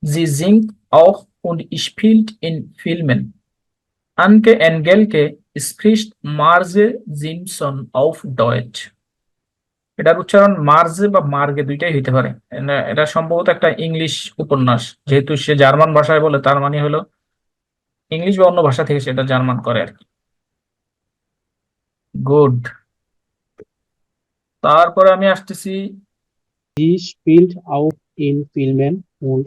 Sie singt auch und spielt in Filmen. Anke Engelke spricht Marge Simpson auf Deutsch. এটার উচ্চারণ মার্জে বা মার্গে দুইটাই হইতে পারে। এটা সম্ভবত একটা ইংলিশ উপন্যাস, যেহেতু সে জার্মান ভাষায় বলে তার মানে হলো ইংলিশ বা অন্য ভাষা থেকে সেটা জার্মান করে আর কি। গুড। তারপরে আমি আসতেছি। Sie spielt auch in Filmen und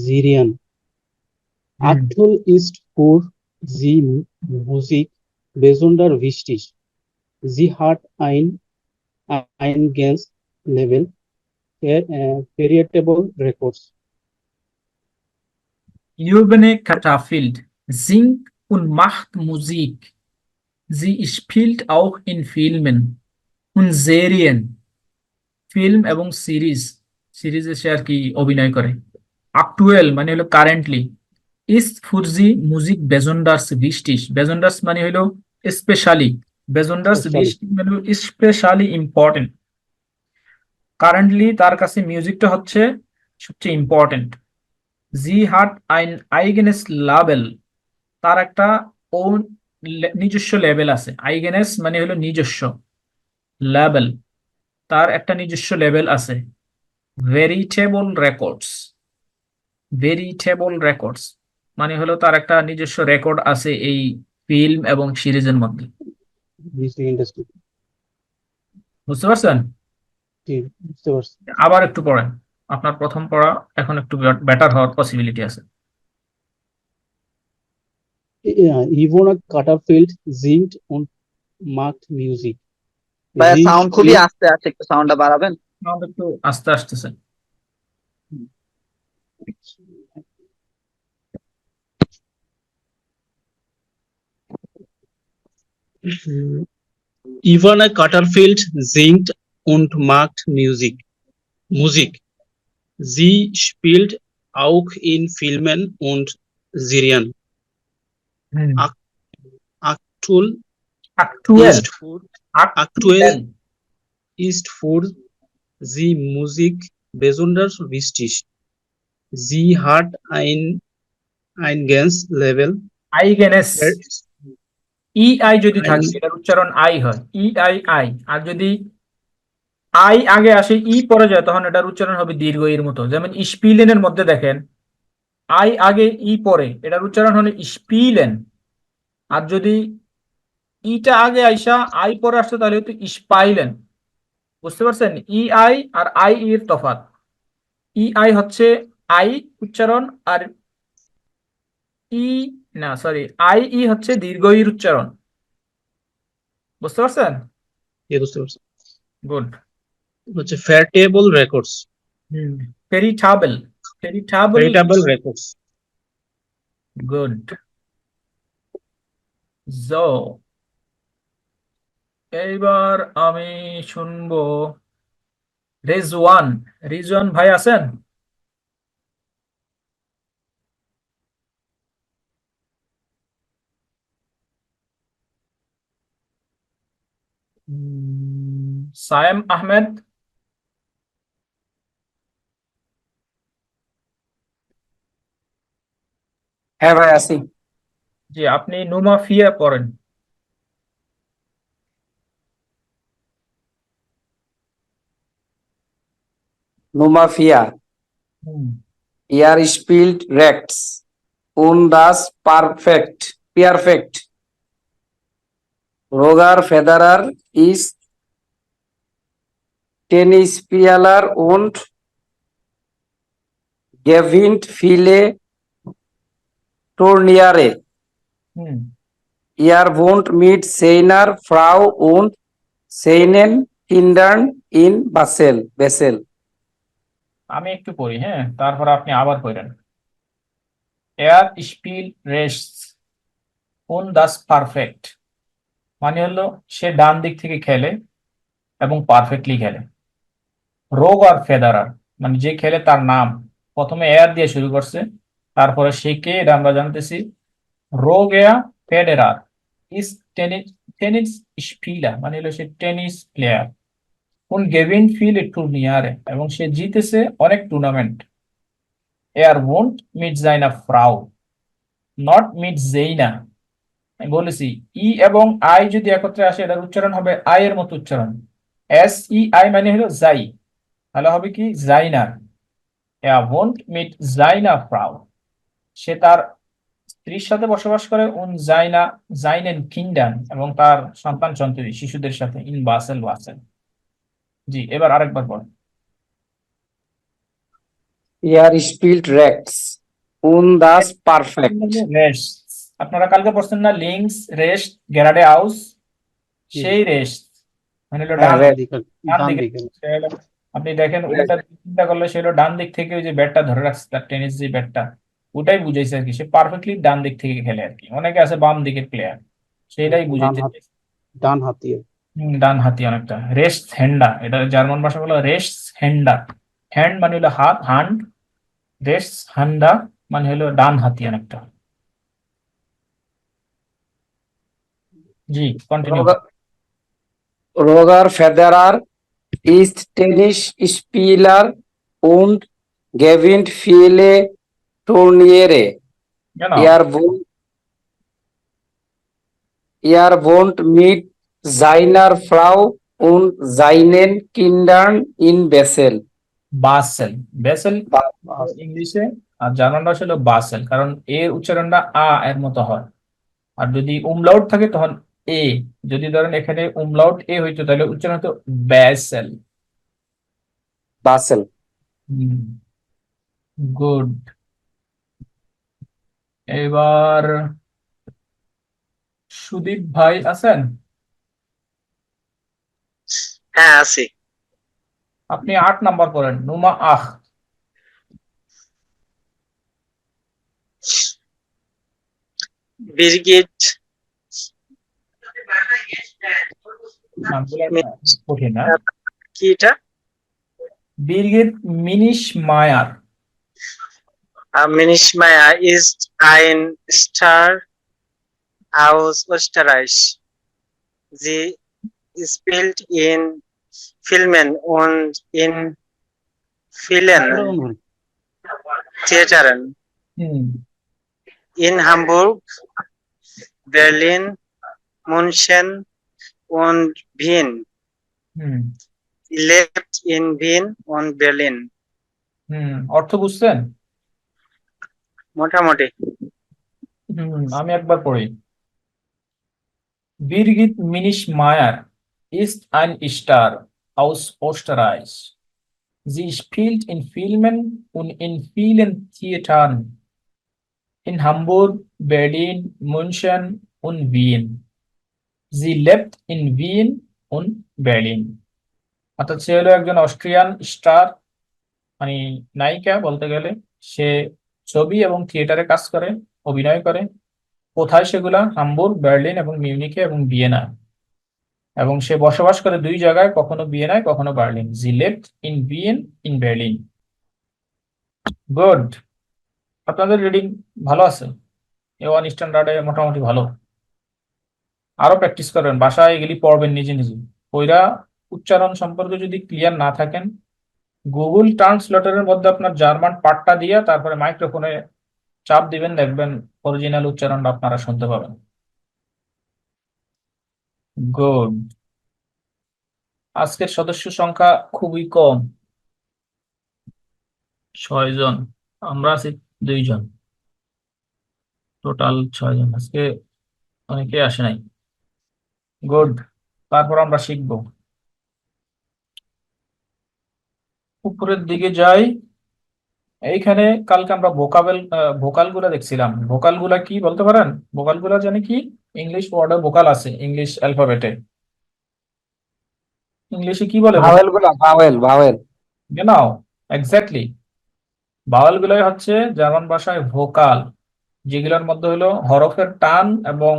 Serien. Hmm, Aktuell ist für sie Musik besonders wichtig. Sie hat ein eigenes Label, Veritable Records. Jürgen Katterfield singt und macht Musik. Sie spielt auch in Filmen und Serien, film এবং সিরিজে সে আর কি অভিনয় করে। আকটুয়েল মানে হলো currently. ইস ফুরজি মুজিক বেজন্ডার্স বৃষ্টিস, বেজন্ডার্স মানে হলো specially, বেজন্ডার্স Especially. বৃষ্টি মানে হলো স্পেশালি ইম্পর্টেন্ট। কারেন্টলি তার কাছে মিউজিকটা হচ্ছে সবচেয়ে ইম্পর্টেন্ট। জি হাট আইন আইগেনেস লাবেল, তার একটা ওন নিজস্ব লেভেল আছে। আইগেনেস মানে হলো নিজস্ব, লেভেল তার একটা নিজস্ব লেভেল আছে। ভেরিটেবল রেকর্ডস, ভেরিটেবল রেকর্ডস মানে হলো তার একটা নিজস্ব রেকর্ড আছে এই ফিল্ম এবং সিরিজের মধ্যে। Music industry. বুঝতে পারছেন? জি, বুঝতে পারছি। আবার একটু পড়েন, আপনার প্রথম পড়া এখন একটু বেটার হওয়ার পসিবিলিটি আছে। Ivona Catterfield singt und macht Musik. ভাইয়া Sie সাউন্ড খুবই spielt আস্তে আছে, একটু সাউন্ডটা বাড়াবেন। আমাদের একটু আস্তে আসতেছে। Ivana Catterfield singt und macht Musik. Sie spielt auch in Filmen und Serien. Hmm, Ak- Aktuell আকটুয়েল, aktuell আকটুয়েল। ist für sie Musik besonders wichtig. Sie hat ein eigenes Level. আইগেনেস, ই আই যদি থাকে Ein, এটার উচ্চারণ আই হয়, ই আই আই। আর যদি I আগে আসে ই পরে যায় তখন এটার উচ্চারণ হবে দীর্ঘ ইর মতো। যেমন স্পিলেনের মধ্যে দেখেন আই আগে ই পরে এটার উচ্চারণ হলো স্পিলেন। আর যদি ইটা আগে আইসা আই পরে আসতো তাহলে হতো স্পাইলেন। বুঝতে পারছেন? ই আই আর আই এর তফাৎ। ই আই হচ্ছে আই উচ্চারণ, আর ই না সরি আই ই হচ্ছে দীর্ঘ ইর উচ্চারণ। বুঝতে পারছেন? গুড। হচ্ছে Veritable Records. হুম, পেরিটাবল, পেরিটাবল। Veritable Records. গুড। জো, এইবার আমি শুনবো রেজওয়ান। রিজওয়ান ভাই আছেন? সায়েম আহমেদ। হ্যাঁ ভাই আছি। জি, আপনি নুমা ফিয়া পড়েন। নুমাফিয়া, হুম, ইয়ার spelled রেক্টস und das perfekt. Roger Federer ist Tennisspieler und gewinnt viele Turniere. Hmm. Er wohnt mit seiner Frau und seinen Kindern in Basel. আমি একটু পড়ি, হ্যাঁ, তারপর আপনি আবার পড়েন। এয়ার স্পিল রেস্ট কোন দাস পারফেক্ট মানে হলো সে ডান দিক থেকে খেলে এবং পারফেক্টলি খেলে। রোগ আর ফেদারার মানে যে খেলে তার নাম প্রথমে এয়ার দিয়ে শুরু করছে, তারপরে সে কে এটা আমরা জানতেছি। রোগ এয়া ফেডেরার ইস টেনিস, টেনিস স্পিলার মানে হলো সে টেনিস প্লেয়ার। কোন গেভিন ফিল টুর্নিয়ারে এবং সে জিতেছে অনেক tournament. Er wohnt mit seiner Frau, not mit seiner. আমি বলেছি ই এবং আই যদি একত্রে আসে এটার উচ্চারণ হবে আই এর মতো উচ্চারণ। এস ই আই মানে হলো যাই, তাহলে হবে কি জাইনার। Er wohnt mit seiner Frau, সে তার স্ত্রীর সাথে বসবাস করে, উন জাইনা জাইনেন কিন্ডান, এবং তার সন্তান সন্ততি শিশুদের সাথে, ইন বাসেল বাসেল। জি, এবার আরেকবার বল। Er spielt rechts und das perfekt. Rest, আপনারা কালকে পড়ছেন না লিঙ্কস রেস্ট গ্যারাডে হাউস, সেই রেস্ট মানে হলো হ্যাঁ, ডান rest. দিক, ডান ডান দিকে। দিকে। সে হলো, আপনি দেখেন ওটা চিন্তা করলে সে হলো ডান দিক থেকে ওই যে ব্যাটটা ধরে রাখছে, তার টেনিস যে ব্যাটটা, ওটাই বুঝাইছে আর কি, সে পারফেক্টলি ডান দিক থেকে খেলে আর কি। অনেকে আছে বাম দিকের প্লেয়ার, সেটাই বুঝাইতে চাইছে। ডান হাতি। ডান হাতি অনেকটা। রেস্ট হ্যান্ডা, এটা জার্মান ভাষা বলো রেস্ট হ্যান্ডা। হ্যান্ড মানে হলো হাত, হান্ড। রেস্ট হ্যান্ডা মানে হলো ডান হাতি অনেকটা। জি, continue. Roger, Roger Federer ist Tennisspieler und gewinnt viele Turniere. কেন? Er wohnt mit seiner Frau und seinen Kindern in Basel. Basil, Bessel ইংলিশে, আর জার্মান ভাষা হলো বাসেল, কারণ এর উচ্চারণটা আ এর মতো হয়। আর যদি উমলাউট থাকে তখন এ, যদি ধরেন এখানে উমলাউট এ হইতো তাহলে উচ্চারণ হতো ব্যাসেল। Basel. গুড। এবার সুদীপ ভাই আছেন? হ্যাঁ আছি। আপনি 8 নাম্বার পড়েন, নুমা আখ। বিরগিট নামগুলো কঠিন না। কি এটা? বিরগিট মিনিশ মায়ার। Minishmaya ist ein Star aus Österreich. Sie spielt in Filmen und in vielen Theatern in Hamburg, Berlin, München und Wien. Sie lebt in Wien und Berlin. অর্থ বুঝছেন? মোটামুটি। আমি একবার পড়ি। Birgit Minisch-Meyer ist ein Star aus Österreich. Sie spielt in Filmen und in vielen Theatern in Hamburg, Berlin, München und Wien. Sie lebt in Wien und Berlin. অর্থাৎ সে হলো একজন Austrian star, মানে নায়িকা বলতে গেলে। সে ছবি এবং থিয়েটারে কাজ করে, অভিনয় করে। কোথায় সেগুলা? হামবুর্গ, বার্লিন এবং মিউনিখে এবং ভিয়েনা। এবং সে বসবাস করে দুই জায়গায়, কখনো ভিয়েনায় কখনো বার্লিন। জি লেভড ইন ভিয়েন, ইন বার্লিন। গুড। আপনাদের রিডিং ভালো আছে, A1 স্ট্যান্ডার্ডে মোটামুটি ভালো। আরো প্র্যাকটিস করবেন, বাসায় এগুলি পড়বেন নিজে নিজে। ওইরা উচ্চারণ সম্পর্কে যদি ক্লিয়ার না থাকেন, গুগল ট্রান্সলেটরের মধ্যে আপনার জার্মান পাঠটা দিয়ে তারপরে মাইক্রোফোনে চাপ দিবেন, দেখবেন অরিজিনাল উচ্চারণটা আপনারা শুনতে পাবেন। গুড। আজকের সদস্য সংখ্যা খুবই কম, 6 জন। আমরা আছি 2 জন, টোটাল 6 জন। আজকে অনেকে আসে নাই। গুড। তারপর আমরা শিখবো। উপরের দিকে যাই। এইখানে কালকে আমরা ভোকাল গুলা দেখছিলাম। ভোকাল গুলা কি বলতে পারেন? ভোকাল গুলা জানি কি? ইংলিশ ওয়ার্ডে ভোকাল আছে, ইংলিশ অ্যালফাবেটে। ইংলিশে কি বলে? ভাওয়েল। genau, exactly. ভাওয়েল গুলাই হচ্ছে জার্মান ভাষায় ভোকাল, যেগুলোর মধ্যে হলো হরফের টান এবং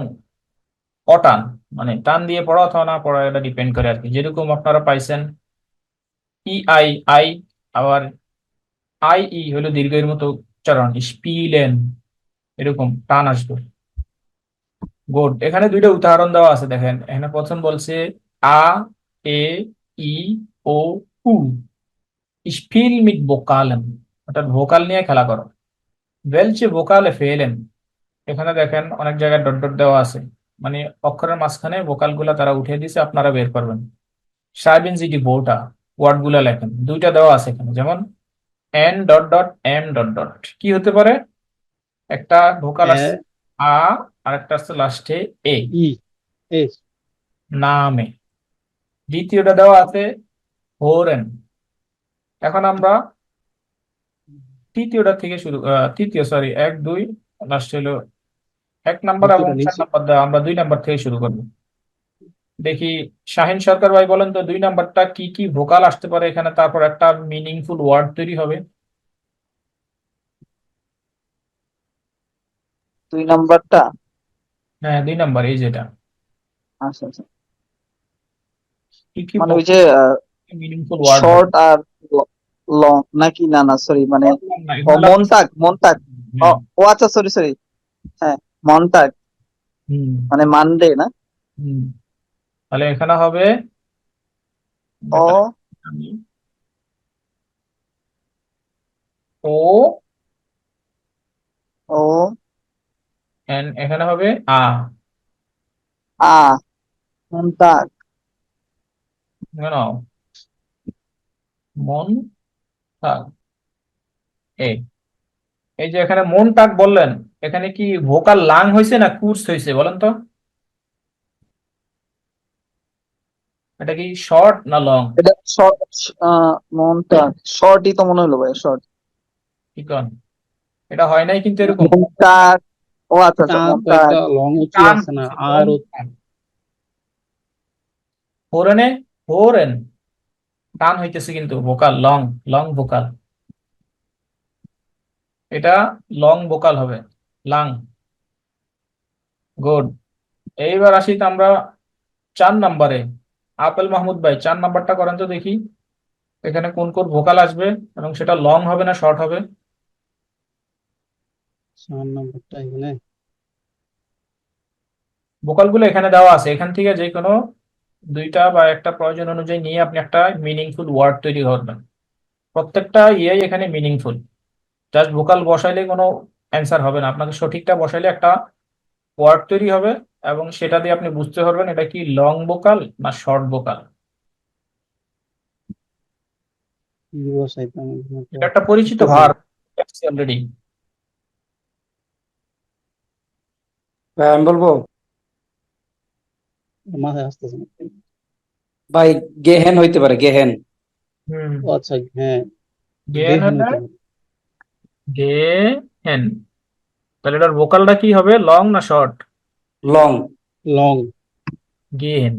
অটান, মানে টান দিয়ে পড়া অথবা না পড়া, এটা ডিপেন্ড করে আর কি। যেরকম আপনারা পাইছেন ই আই আই, আবার আই ই হলো দীর্ঘের মতো উচ্চারণ, স্পিলেন, এরকম টান আসবে। গুড। এখানে 2টা উদাহরণ দেওয়া আছে, দেখেন। এখানে প্রথম বলছে আ এ ই ও উ, স্পিল মিট ভোকালেন, অর্থাৎ ভোকাল নিয়ে খেলা করো। welche Vokale fehlen? এখানে দেখেন অনেক জায়গায় ডট ডট দেওয়া আছে, মানে অক্ষরের মাঝখানে ভোকাল গুলা তারা উঠিয়ে দিছে, আপনারা বের করবেন। schreiben Sie die Wörter, word গুলা লেখেন। দুইটা দেওয়া আছে এখানে, যেমন n dot dot m dot dot, কি হতে পারে? একটা ভোকাল আছে আ, আর একটা আছে লাস্টে এ, ই এ নামে। দ্বিতীয়টা দেওয়া আছে হোরেন। এখন আমরা তৃতীয়টা থেকে শুরু, তৃতীয় সরি 1 2 লাস্ট হলো 1 নাম্বার এবং দ্বিতীয়টা 4 নিচে নাম্বার দেওয়া, আমরা 2 নাম্বার থেকে শুরু করব। দেখি শাহিন সরকার ভাই বলেন তো 2 নাম্বারটা কি কি ভোকাল আসতে পারে এখানে, তারপর একটা মিনিংফুল ওয়ার্ড তৈরি হবে। 2 নাম্বারটা। হ্যাঁ 2 নাম্বার, এই যেটা আচ্ছা আচ্ছা, কি কি মানে ওই যে মিনিংফুল ওয়ার্ড হবে। শর্ট আর লং নাকি? না না সরি, মানে না, ও এগুলা মনতাক মনতাক। ও হ্যাঁ, ও আচ্ছা, সরি সরি, হ্যাঁ মনতাক হুম মানে মানডে না? হুম। তাহলে এখানে হবে ও ও, ও এখানে হবে আ, আ মনতাক। কেন মন থাক এ। এই যে এখানে মন তাক বললেন, এখানে কি ভোকাল লাং হয়েছে না কুর্স হয়েছে বলেন তো? এটা কি শর্ট না লং? এটা শর্ট, মনতাক শর্টই তো মনে হলো ভাই, শর্ট। কি কন? এটা হয় নাই কিন্তু এরকম। মনতাক, ও আচ্ছা আচ্ছা টা তো মনতাক। একটা লং উঁচু টান আছে না, হয়েছে, আর মন টান। হোরেনে হোরেন টান হইতেছে কিন্তু ভোকাল লং, লং ভোকাল। এটা লং ভোকাল হবে, লাং। গুড। এইবার আসি তো আমরা 4 নাম্বারে। আপেল মাহমুদ ভাই 4 নাম্বারটা করেন তো দেখি, এখানে কোন কোন ভোকাল আসবে এবং সেটা লং হবে না শর্ট হবে। 4 নম্বরটা এখানে ভোকালগুলো এখানে দেওয়া আছে, এখান থেকে যে কোনো দুইটা বা একটা প্রয়োজন অনুযায়ী নিয়ে আপনি একটা মিনিংফুল ওয়ার্ড তৈরি করবেন। প্রত্যেকটা ইয়ে এখানে মিনিংফুল, জাস্ট ভোকাল বসাইলে কোনো অ্যান্সার হবে না, আপনাকে সঠিকটা বসাইলে একটা ওয়ার্ড তৈরি হবে এবং সেটা দিয়ে আপনি বুঝতে পারবেন এটা কি লং ভোকাল না শর্ট ভোকাল। কি বসাইতাম এখানে তো এটা একটা পরিচিত বুঝতেছি না। Verb already. আমি বলবো মাথায় আসতেছে না। ভাই, গেহেন হইতে পারে, গেহেন। হুম, ও আচ্ছা, হ্যাঁ গেন গেহেন হলে হইতে পারে। গেহেন। তাহলে এটার ভোকালটা কি হবে, লং না শর্ট? Long, long. গেহেন।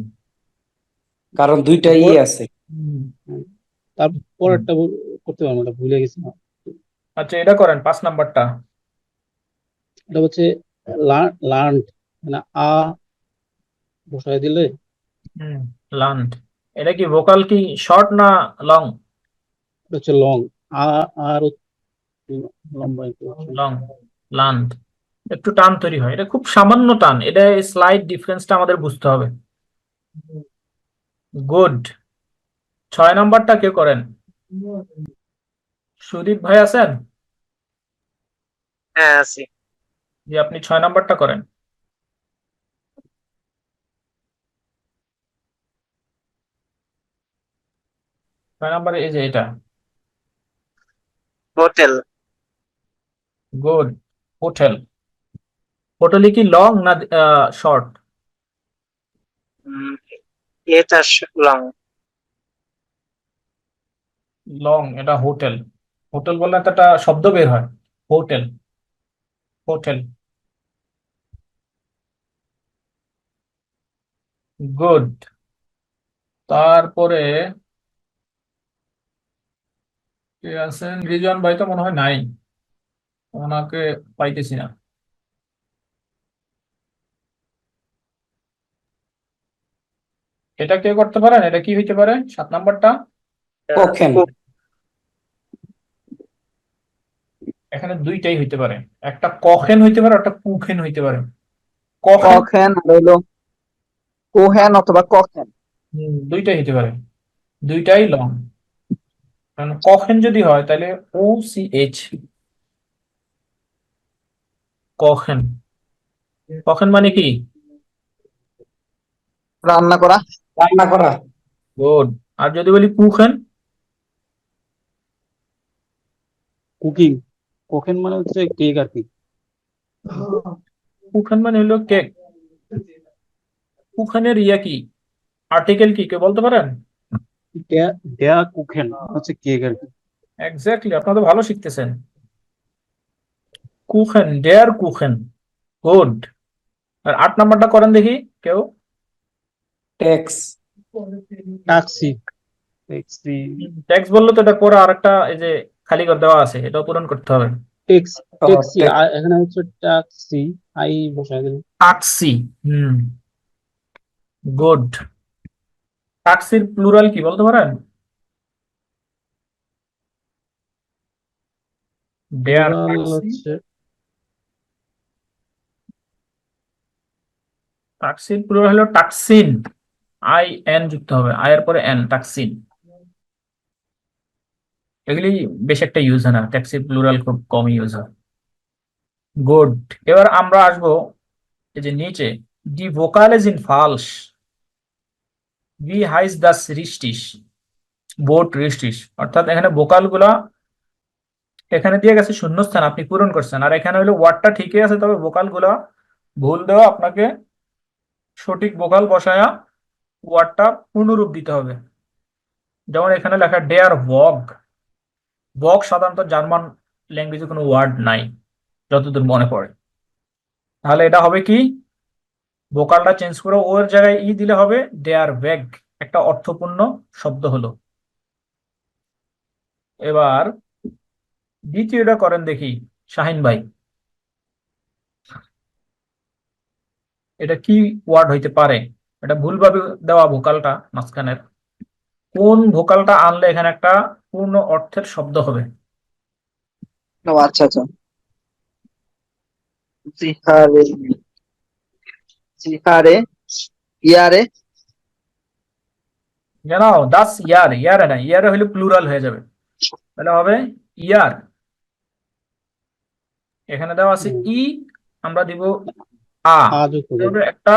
কারণ দুইটা ই আছে। তার হুম। পরেরটা করতে পারবো, এটা ভুলে গেছি না। আচ্ছা এটা করেন 5 নাম্বারটা। এটা হচ্ছে লার্নড, মানে আ বসাই দিলে হুম, লান্ড। এটা কি ভোকাল কি শর্ট না লং? এটা হচ্ছে লং। আ আর লম্বা একটু আছে। Long, land. একটু টান তৈরি হয়, এটা খুব সামান্য টান, এটা স্লাইড ডিফারেন্সটা আমাদের বুঝতে হবে। গুড। 6 নাম্বারটা কে করেন? সুদীপ ভাই আছেন? হ্যাঁ আছি। যে আপনি 6 নাম্বারটা করেন। 6 নাম্বারে এই যে এটা। হোটেল। গুড। হোটেল। হোটেলে কি লং না শর্ট? এটা লং। লং, এটা হোটেল। হোটেল বললে তো একটা শব্দ বের হয়, হোটেল, হোটেল। গুড। তারপরে কে আছেন? রিজন ভাই তো মনে হয় নাই, ওনাকে পাইতেছি না। এটা কে করতে পারেন? এটা কি হইতে পারে 7 নাম্বারটা? কখেন, এখানে দুইটাই হইতে পারে, একটা কখেন হইতে পারে, একটা কুখেন হইতে পারে। কখেন, কখেন আর হইলো কোহেন অথবা কখেন। দুইটাই হইতে পারে, দুইটাই লং। কারণ কখেন যদি হয় তাহলে ও সি এইচ, কখেন। কখেন মানে কি? রান্না করা। রান্না করা। গুড। আর যদি বলি কুখেন? কুকিং। কোকেন মানে হচ্ছে কেক আর কি। কুখেন মানে হলো কেক। কুখেনের ইয়া কি, আর্টিকেল কি কেউ বলতে পারেন? ডেয়া কুকেন হচ্ছে কেক আর কি। এক্স্যাক্টলি, আপনারা তো ভালো শিখতেছেন। কুখেন, ডেয়ার কুখেন। গুড। আর 8 নাম্বারটা করেন দেখি কেউ। ট্যাক্স। ট্যাক্সি। ট্যাক্সি। ট্যাক্স বললো তো এটা পরে আরেকটা এই যে খালি করে দেওয়া আছে, এটাও পূরণ করতে হবে। ট্যাক্স। Taxi tax. এখানে হচ্ছে ট্যাক্সি। আই বসায় দিল। টাক্সি। হুম, গুড। টাক্সির প্লুরাল কি বলতে পারেন? ডেয়ার প্লুরাল টাক্সি। হচ্ছে টাক্সির প্লুরাল হলো টাক্সিন। আই এন যুক্ত হবে, আই এর পরে এন, টাক্সিন। এগুলি বেশ একটা ইউজ হয় না, ট্যাক্সির প্লুরাল খুব কম ইউজ হয়। গুড। এবার আমরা আসবো এই যে নিচে, ডি ভোকাল ইন ফালস, ভি হাইস দাস রিস্টিস, বোট রিস্টিস। অর্থাৎ এখানে ভোকাল গুলা এখানে দিয়ে গেছে শূন্যস্থান, আপনি পূরণ করছেন, আর এখানে হলো ওয়ার্ডটা ঠিকই আছে, তবে ভোকাল গুলা ভুল দেওয়া, আপনাকে সঠিক ভোকাল বসায়া ওয়ার্ডটা পূর্ণরূপ দিতে হবে। যেমন এখানে লেখা ডেয়ার ভগ। ভগ সাধারণত জার্মান ল্যাঙ্গুয়েজে কোনো ওয়ার্ড নাই যতদূর মনে পড়ে। তাহলে এটা হবে কি, ভোকালটা চেঞ্জ করে ওর জায়গায় ই দিলে হবে ডেয়ার ভেগ, একটা অর্থপূর্ণ শব্দ হলো। এবার দ্বিতীয়টা করেন দেখি শাহিন ভাই। এটা কি ওয়ার্ড হইতে পারে? এটা ভুলভাবে দেওয়া ভোকালটা মাঝখানের, কোন ভোকালটা আনলে এখানে একটা পূর্ণ অর্থের শব্দ হবে? ও আচ্ছা আচ্ছা। জিহারে। জিহারে। ইয়ারে। জানাও দাস ইয়ার, ইয়ারে না, ইয়ারে হইলে প্লুরাল হয়ে যাবে, তাহলে হবে ইয়ার। এখানে দেওয়া আছে ই, আমরা দিব আ, আজও করে। তাহলে একটা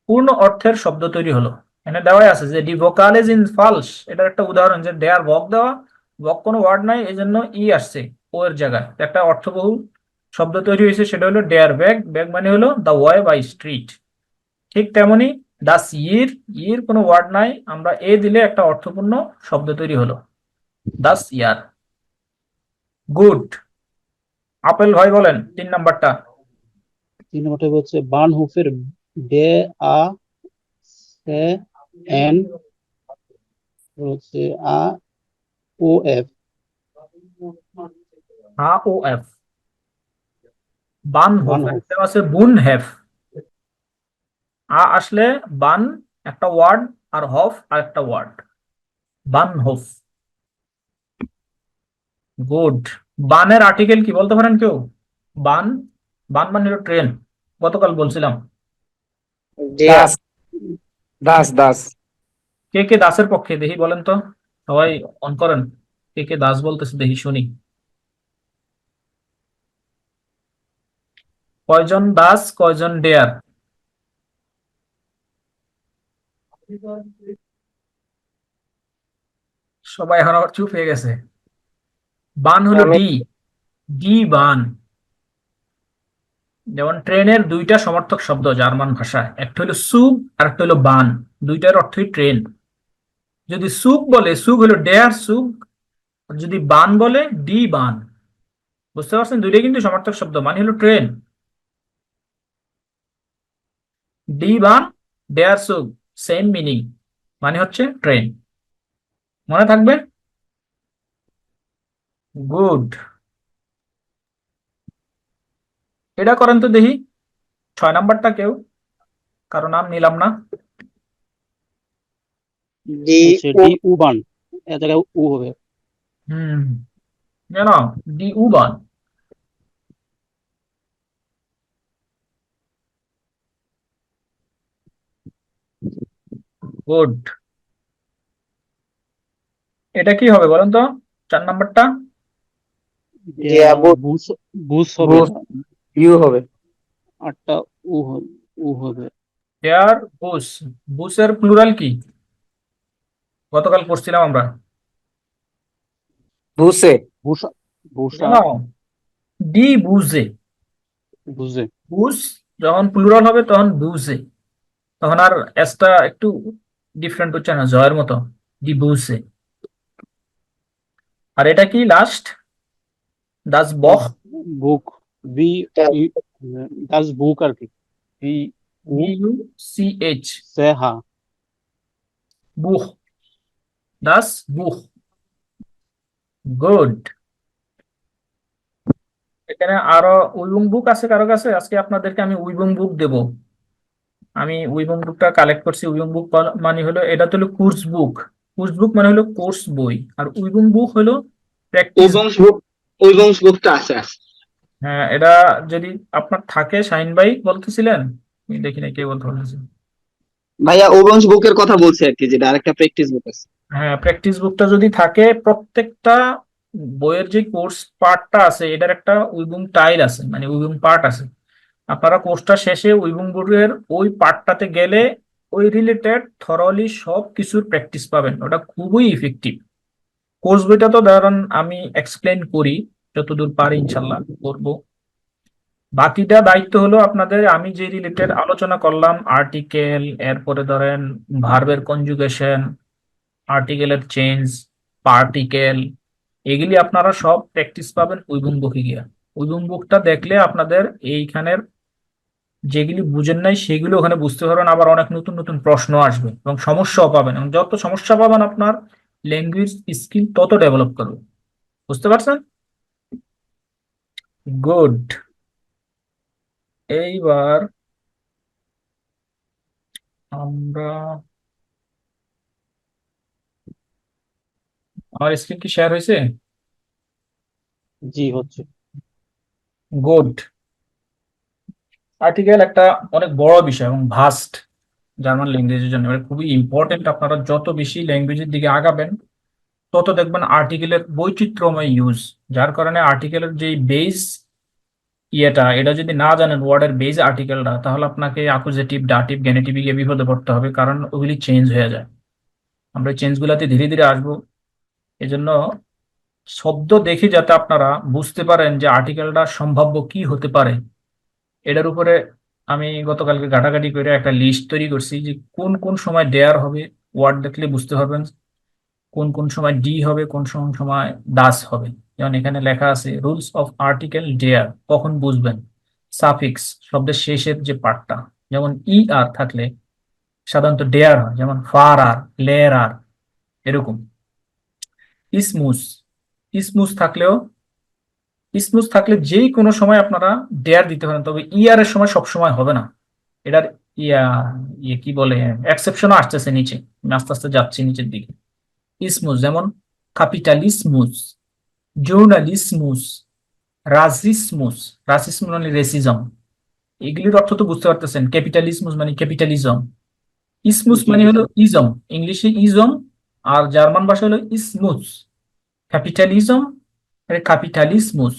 পূর্ণ অর্থের শব্দ তৈরি হলো। এখানে দেওয়াই আছে যে ডি ভোকাল ইন ফালস, এটার একটা উদাহরণ, যে ডেয়ার ভক দেওয়া, ভক কোনো ওয়ার্ড নাই এই জন্য ই আসছে ও এর জায়গায়, একটা অর্থবহুল শব্দ তৈরি হয়েছে, সেটা হলো ডেয়ার ব্যাগ। ব্যাগ মানে হলো দা ওয়ে বাই স্ট্রিট। ঠিক তেমনি দাস ইর, ইর কোনো ওয়ার্ড নাই, আমরা এ দিলে একটা অর্থপূর্ণ শব্দ তৈরি হলো, দাস ইয়ার। গুড। আপেল ভাই বলেন 3 নাম্বারটা। 3 নম্বরটা হচ্ছে বার্নহোফের। ডে আ সে এন হচ্ছে আ ও এফ। হা ও এফ। বানহোফ, বার্নহোফ। একটা আছে বুন হেফ। আসলে বান একটা ওয়ার্ড, আর হফ আর একটা ওয়ার্ড, বানহোফ। গুড। বানের আর্টিকেল কি বলতে পারেন কেউ? বান, বান মানে হলো ট্রেন, গতকাল বলছিলাম। ডেয়ার। দাস। দাস। দাস। কে কে দাসের পক্ষে দেখি বলেন তো, সবাই অন করেন, কে কে দাস বলতেছে দেখি শুনি। কয়জন দাস, কয়জন ডেয়ার? সবাই এখন আবার চুপ হয়ে গেছে। বান হলো আমি ডি, ডি বান। যেমন ট্রেনের 2টা সমার্থক শব্দ জার্মান ভাষায়, একটা হলো সুগ আর একটা হলো বান, দুইটার অর্থই ট্রেন। যদি সুগ বলে, সুগ হলো ডেয়ার সুগ, আর যদি বান বলে ডি বান। বুঝতে পারছেন, দুইটাই কিন্তু সমার্থক শব্দ, মানে হলো ট্রেন। ডি বান, ডেয়ার সুগ, সেম মিনিং, মানে হচ্ছে ট্রেন। মনে থাকবে। গুড। এটা করেন তো দেখি 6 নাম্বারটা কেউ, কারো নাম নিলাম না। ডি হচ্ছে ও। ডি উ বার্ন। এ জায়গায় উ হবে। হুম, জানো, ডি উবান। গুড। এটা কি হবে বলেন তো, 4 নাম্বারটা? Yeah, both. বুস বুস হবে বুস ইউ হবে। আটটা উ হবে দেয়ার বুস। বুসের প্লুরাল কি গতকাল পড়ছিলাম আমরা? বুসে। বুসা বুসা জানো, ডি বুঝে। বুঝে বুস যখন প্লুরাল হবে তখন বুঝে, তখন আর এসটা একটু ডিফারেন্ট হচ্ছে না, জয়ের মতো, ডি বুঝে। আর এটা কি লাস্ট? দাস বখ। বুক বি Yeah. দাস বুক আর কি বি উ ইউ সি এইচ, সে হা বুখ। দাস বুখ। গুড। এখানে আরো উইবুং বুক আছে কারো কাছে? আজকে আপনাদেরকে আমি উইবুং বুক দেব। আমি উইবুং বুকটা কালেক্ট করছি। উইবুং বুক মানে হলো, এটা তো হলো কোর্স বুক। কোর্স বুক মানে হলো কোর্স বই, আর উইবুং বুক হলো প্র্যাকটিস। ওই বংশভুক্ত আছে। হ্যাঁ, এটা যদি আপনার থাকে, শাহিন ভাই বলতেছিলেন, আমি দেখি না কে বলতে বলেছে। ভাইয়া ওবংশ বুকের কথা বলছি আর কি, যেটা আরেকটা প্র্যাকটিস বুক আছে। হ্যাঁ, প্র্যাকটিস বুকটা যদি থাকে, প্রত্যেকটা বইয়ের যে কোর্স পার্টটা আছে এটার একটা উইবুং টাইল আছে, মানে উইবুং পার্ট আছে। আপনারা কোর্সটা শেষে উইবুং বুকের ওই পার্টটাতে গেলে ওই রিলেটেড থরলি সব কিছুর প্র্যাকটিস পাবেন, ওটা খুবই ইফেক্টিভ। কোর্স বইটা তো ধরেন আমি এক্সপ্লেন করি যতদূর পারি, ইনশাল্লাহ করবো। বাকিটা দায়িত্ব হলো আপনাদের, আমি যে রিলেটেড আলোচনা করলাম, আর্টিকেল, এরপরে ধরেন ভার্বের কনজুগেশন, আর্টিকেলের চেঞ্জ, পার্টিকেল, এগুলি আপনারা সব প্র্যাকটিস পাবেন উইবুং বুকে গিয়া। উইবুং বুকটা দেখলে আপনাদের এইখানের যেগুলি বুঝেন নাই সেগুলো ওখানে বুঝতে পারবেন, আবার অনেক নতুন নতুন প্রশ্ন আসবে এবং সমস্যাও পাবেন, এবং যত সমস্যা পাবেন আপনার ল্যাঙ্গুয়েজ স্কিল তত ডেভেলপ করবে। বুঝতে পারছেন? গুড। এইবার আমরা, আমার স্ক্রিন কি শেয়ার হয়েছে? জি হচ্ছে গুড। আর্টিকেল একটা অনেক বড় বিষয় এবং ভাস্ট জার্মান ল্যাঙ্গুয়েজের জন্য, এটা খুবই ইম্পর্টেন্ট। আপনারা যত বেশি ল্যাঙ্গুয়েজের দিকে আগাবেন তত দেখবেন আর্টিকেলের বৈচিত্র্যময় ইউজ, যার কারণে আর্টিকেলের যে বেস এটা যদি না জানেন ওয়ার্ডের বেস আর্টিকেলটা, তাহলে আপনাকে অ্যাকুজেটিভ, দাটিভ, গেনেটিভ গিয়ে বিপদে পড়তে হবে, কারণ ওগুলি চেঞ্জ হয়ে যায়। আমরা চেঞ্জ গুলাতে ধীরে ধীরে আসবো। এজন্য শব্দ দেখে যাতে আপনারা বুঝতে পারেন যে আর্টিকেলটা সম্ভাব্য কি হতে পারে, এটার উপরে আমি গতকালকে ঘাটাঘাটি করে একটা লিস্ট তৈরি করছি যে কোন কোন সময় ডেয়ার হবে, ওয়ার্ড দেখলে বুঝতে পারবেন। কোন কোন সময় ডি হবে, কোন কোন সময় দাস হবে। যেমন এখানে লেখা আছে রুলস অফ আর্টিকেল ডেয়ার, কখন বুঝবেন। সাফিক্স, শব্দের শেষের যে পার্টটা, যেমন ই আর থাকলে সাধারণত ডেয়ার হয়, যেমন ফার আর, লেয়ার আর, এরকম। ইসমুস, ইসমুস থাকলেও, স্মুথ থাকলে যেই কোনো সময় আপনারা ডেয়ার দিতে পারেন, তবে ইয়ার এর সময় সব সময় হবে না। এটার ইয়া ইয়ে কি বলে, এক্সেপশনও আসতেছে নিচে, আমি আস্তে আস্তে যাচ্ছি নিচের দিকে। স্মুথ যেমন ক্যাপিটালিসমুস, জোর্নালিসমুস, রাজিসমুস। রাসিসমুস মানে রেসিজম, এগুলির অর্থ তো বুঝতে পারতেছেন। ক্যাপিটালিসমুস মানে ক্যাপিটালিজম, ইসমুস জি মানে হলো ইজম, ইংলিশে ইজম, আর জার্মান ভাষা হলো ইসমুস। ক্যাপিটালিজম ক্যাপিটালিসমুস,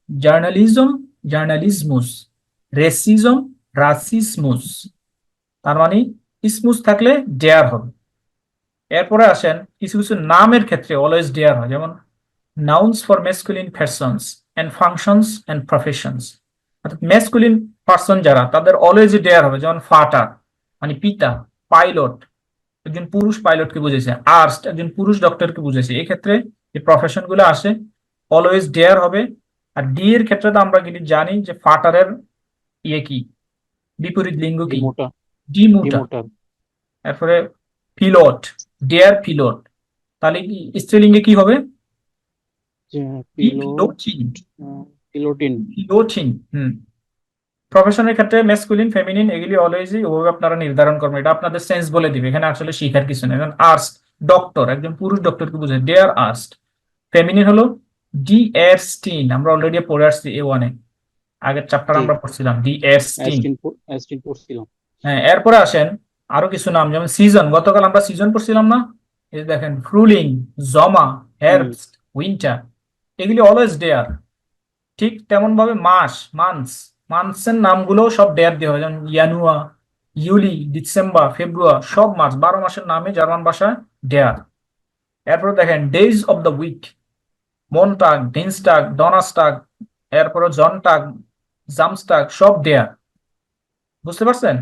জার্নালিজম জার্নালিজমুস, রেসিজম রাসিসমুস। তার মানে ইসমুস থাকলে ডেয়ার হবে। এরপরে আসেন কিছু কিছু নামের ক্ষেত্রে অলওয়েজ ডেয়ার হয়, যেমন nouns for masculine persons and functions and professions. অর্থাৎ ম্যাসকুলিন পারসন যারা, তাদের অলওয়েজ ডেয়ার হবে, যেমন ফাটার মানে পিতা, পাইলট একজন পুরুষ পাইলটকে বুঝেছে, আর্স্ট একজন পুরুষ ডক্টরকে বুঝেছে। এই ক্ষেত্রে যে প্রফেশন গুলো আসে অলওয়েজ ডেয়ার হবে। আর ডি এর ক্ষেত্রে তো আমরা কিন্তু জানি যে ফাটারের ইয়ে কি, বিপরীত লিঙ্গ কি, ডিমোটা ডিমুটা। ডিমোটার তারপরে পিলট, ডেয়ার পিলট, তাহলে কি স্ত্রীলিঙ্গে কি হবে? পিলো পিলোটিন, পিলোটিন পিলোটিন। প্রফেশনের ক্ষেত্রে মেসকুলিন ফেমিনিন এগুলি অলওয়েজই ওভাবে আপনারা নির্ধারণ করবেন, এটা আপনাদের সেন্স বলে দিবে, এখানে আসলে শিখার কিছু নেই। আর্স্ট ডক্টর, একজন পুরুষ ডক্টরকে বোঝায়, ডেয়ার আর্স্ট। ফেমিনিন হলো ডি এরস্টিন, আমরা অলরেডি পড়ে আসছি A1-এ, আগের চ্যাপ্টার জি আমরা পড়ছিলাম ডি এরস্টিন। অ্যাস্টিন পড়ছিলাম হ্যাঁ, এরপরে আসেন আরো কিছু নাম, যেমন সিজন, গতকাল আমরা সিজন পড়ছিলাম না? এই যে দেখেন ফ্রুলিং, জমা, হেrbst, উইন্টার, এগুলি অলওয়েজ ডেয়ার। ঠিক তেমন ভাবে মান্থসের নামগুলো সব ডেয়ার দিয়ে হয়, যেমন ইয়ানুয়া, ইউলি, ডিসেম্বর, ফেব্রুয়ারি, সব মাস, 12 মাসের নামে জার্মান ভাষায় ডেয়ার। এরপর দেখেন ডেজ অফ দ্য উইক, মনটাগ, ডিনস্টাগ, ডনাস্টাগ, এরপরে জনটাগ, জামস্টাগ, সব দেয়া। বুঝতে পারছেন?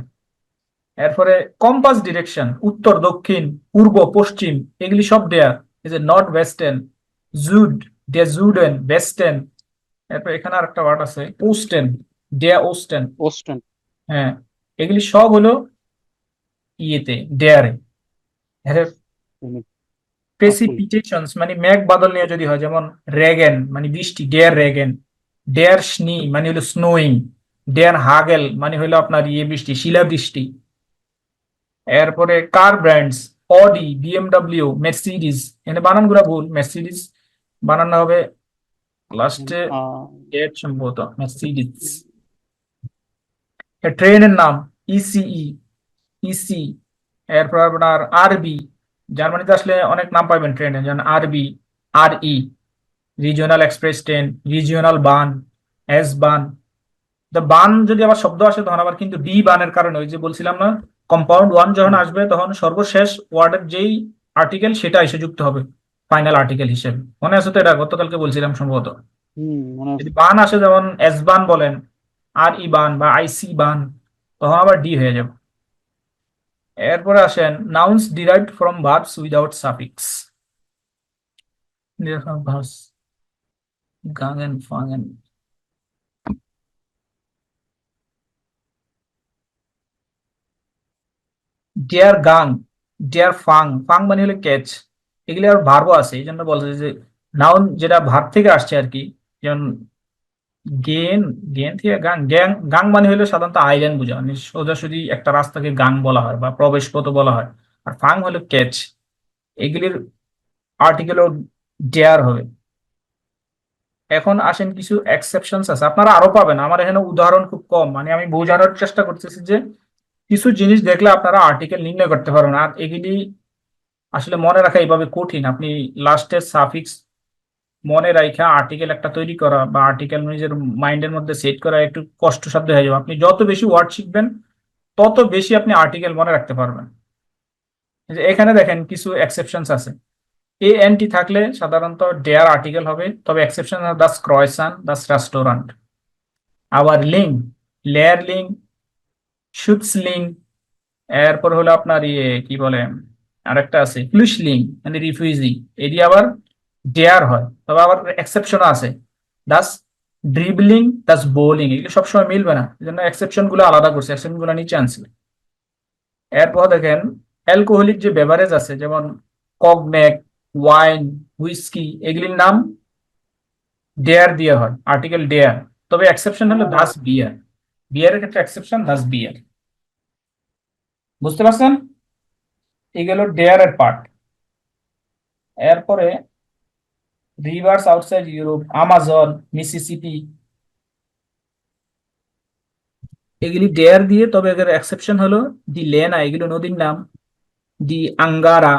এরপরে কম্পাস ডিরেকশন, উত্তর, দক্ষিণ, পূর্ব, পশ্চিম, এগুলি সব দেয়া। এই যে নর্থ ওয়েস্টার্ন, জুড, ডে জুডেন, ওয়েস্টার্ন। এরপর এখানে আর একটা ওয়ার্ড আছে ওস্টেন, ডেয়া ওস্টেন। ওস্টেন। হ্যাঁ, এগুলি সব হলো ইয়েতে, ডেয়ারে। প্রেসিপিটেশনস মানে মেঘ বাদল নিয়ে যদি হয়, যেমন রেগেন মানে বৃষ্টি, ডেয়ার রেগেন। ডেয়ার স্নি মানে হলো স্নোয়িং। ডেয়ার হাগেল মানে হলো আপনার বৃষ্টি, শিলাবৃষ্টি। এরপরে কার ব্র্যান্ডস, অডি, বিএমডব্লিউ, মের্সিডিজ। এখানে বানানগুলো ভুল, মের্সিডিজ বানানো হবে লাস্টে এর সম্ভবত, মের্সিডিজ। ট্রেনের নাম ইসিই, ইসি। এরপর আপনার আরবি, জার্মানিতে আসলে অনেক নাম পাবেন ট্রেনের, যেমন আরবি, আর ই, রিজিওনাল এক্সপ্রেস ট্রেন, রিজিওনাল বান, এস বান। বান যদি আবার শব্দ আসে তখন আবার কিন্তু ডি বানের কারণে, ওই যে বলছিলাম না, কম্পাউন্ড ওয়ান যখন আসবে তখন সর্বশেষ ওয়ার্ডের যেই আর্টিকেল সেটা এসে যুক্ত হবে ফাইনাল আর্টিকেল হিসেবে। মনে আছে তো? এটা গতকালকে বলছিলাম সম্ভবত। মনে যদি আছে। বান আসে, যেমন এস বান বলেন, আর ই বান বা আইসি বান, তখন আবার ডি হয়ে যাবে। এরপরে আসেন nouns derived from verbs without suffix. Verbs গাঙ্গেন ফাঙ্গেন। ডিয়ার গাং, ডিয়ার ফাং, ফাং মানে হলো ক্যাচ। এগুলি আর ভার্বও আছে, এই জন্য বলছে যে নাউন যেটা ভার্ব থেকে আসছে আর কি। যেমন গেন, গেন থেকে গাং, গ্যাং, গাং মানে হলো সাধারণত আইল্যান্ড বোঝা, মানে সোজাসুজি একটা রাস্তাকে গাং বলা হয় বা প্রবেশ পথ বলা হয়। আর ফাং হলো ক্যাচ। এগুলির আর্টিকেলও ডেয়ার হবে। এখন আসেন কিছু এক্সেপশনস আছে, আপনারা আরো পাবেন, আমার এখানে উদাহরণ খুব কম, মানে আমি বোঝানোর চেষ্টা করতেছি যে কিছু জিনিস দেখলে আপনারা আর্টিকেল নির্ণয় করতে পারবেন। আর এগুলি আসলে মনে রাখা এইভাবে কঠিন, আপনি লাস্টের সাফিক্স মনে রাখা আর্টিকেল একটা তৈরি করা বা আর্টিকেল নিজের মাইন্ডের মধ্যে সেট করা একটু কষ্টসাধ্য হয়ে যাবে। আপনি যত বেশি ওয়ার্ড শিখবেন তত বেশি আপনি আর্টিকেল মনে রাখতে পারবেন। এই যে এখানে দেখেন কিছু এক্সেপশনস আছে। এ এন টি থাকলে সাধারণত ডেয়ার আর্টিকেল হবে, তবে এক্সেপশন দাস ক্রয়সান, দাস রেস্টুরেন্ট। আবার লিং, লেয়ার লিং, শুটস লিং। এরপর হলো আপনার কি বলে, আরেকটা আছে ফ্লুশলিং মানে রিফিউজি, এটি আবার ডেয়ার হয়, তবে আবার এক্সেপশন আছে, দাস ড্রিবলিং, দাস বোলিং। এগুলো সবসময় মিলবে না, এই জন্য এক্সেপশন গুলো আলাদা করছে, এক্সেপশন গুলো নিচে আনছে। এরপর দেখেন অ্যালকোহলিক যে বেভারেজ আছে, যেমন কগনেক, ওয়াইন, হুইস্কি, এগুলির নাম ডেয়ার দিয়ে হয়, আর্টিকেল ডেয়ার। তবে এক্সেপশন হলো দাস বিয়ার, বিয়ারের ক্ষেত্রে এক্সেপশন দাস বিয়ার। বুঝতে পারছেন? এগুলো ডেয়ারের পার্ট। এরপরে rivers outside Europe, Amazon, Mississippi, এগুলি ডেয়ার দিয়ে, তবে এদের এক্সেপশন হলো দি লেনা, এগুলো নদীর নাম, দি আঙ্গারা,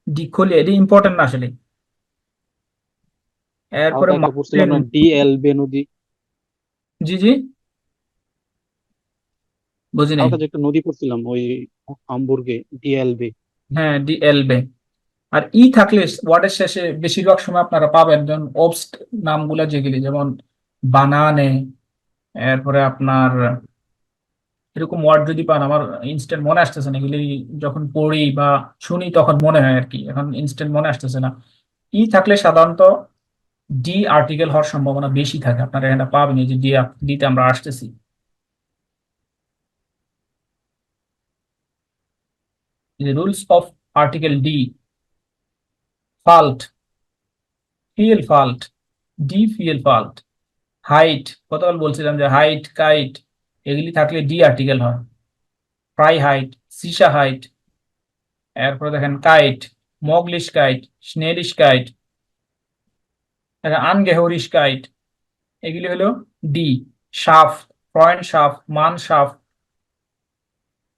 দি খোলে, এটি ইম্পর্টেন্ট না আসলে। এরপরে আলাদা একটা পড়ছিলাম না, ডিএল বে নদী। জি জি, বুঝি নাই। আলাদা যে একটা নদী পড়ছিলাম ওই হামবুর্গে, ডিএল বে। হ্যাঁ, ডি এলবে। আর ই থাকলে ওয়ার্ডের শেষে বেশিরভাগ সময় আপনারা পাবেন, যেমন অবস্ট নামগুলা যেগুলি, যেমন বানানে, এরপরে আপনার এরকম ওয়ার্ড যদি পান, আমার ইনস্ট্যান্ট মনে আসতেছে না, এগুলি যখন পড়ি বা শুনি তখন মনে হয় আর কি, এখন ইনস্ট্যান্ট মনে আসতেছে না। ই থাকলে সাধারণত ডি আর্টিকেল হওয়ার সম্ভাবনা বেশি থাকে, আপনারা এখানে পাবেন, এই যে ডি, ডিতে আমরা আসতেছি। রুলস অফ আর্টিকেল ডি, ফাল্ট, ফিল ফাল্ট, ডি ফিল ফাল্ট। হাইট, গতকাল বলছিলাম যে হাইট, কাইট, এগুলি থাকলে ডি আর্টিকেল হয়। ফ্রাই হাইট, সিসা হাইট। এরপরে দেখেন কাইট, মগলিশ কাইট, স্নেলিশ কাইট, আনগেহরিশ কাইট, এগুলি হলো ডি। সাফ, ফ্রয়েন্ড সাফ, মান সাফ,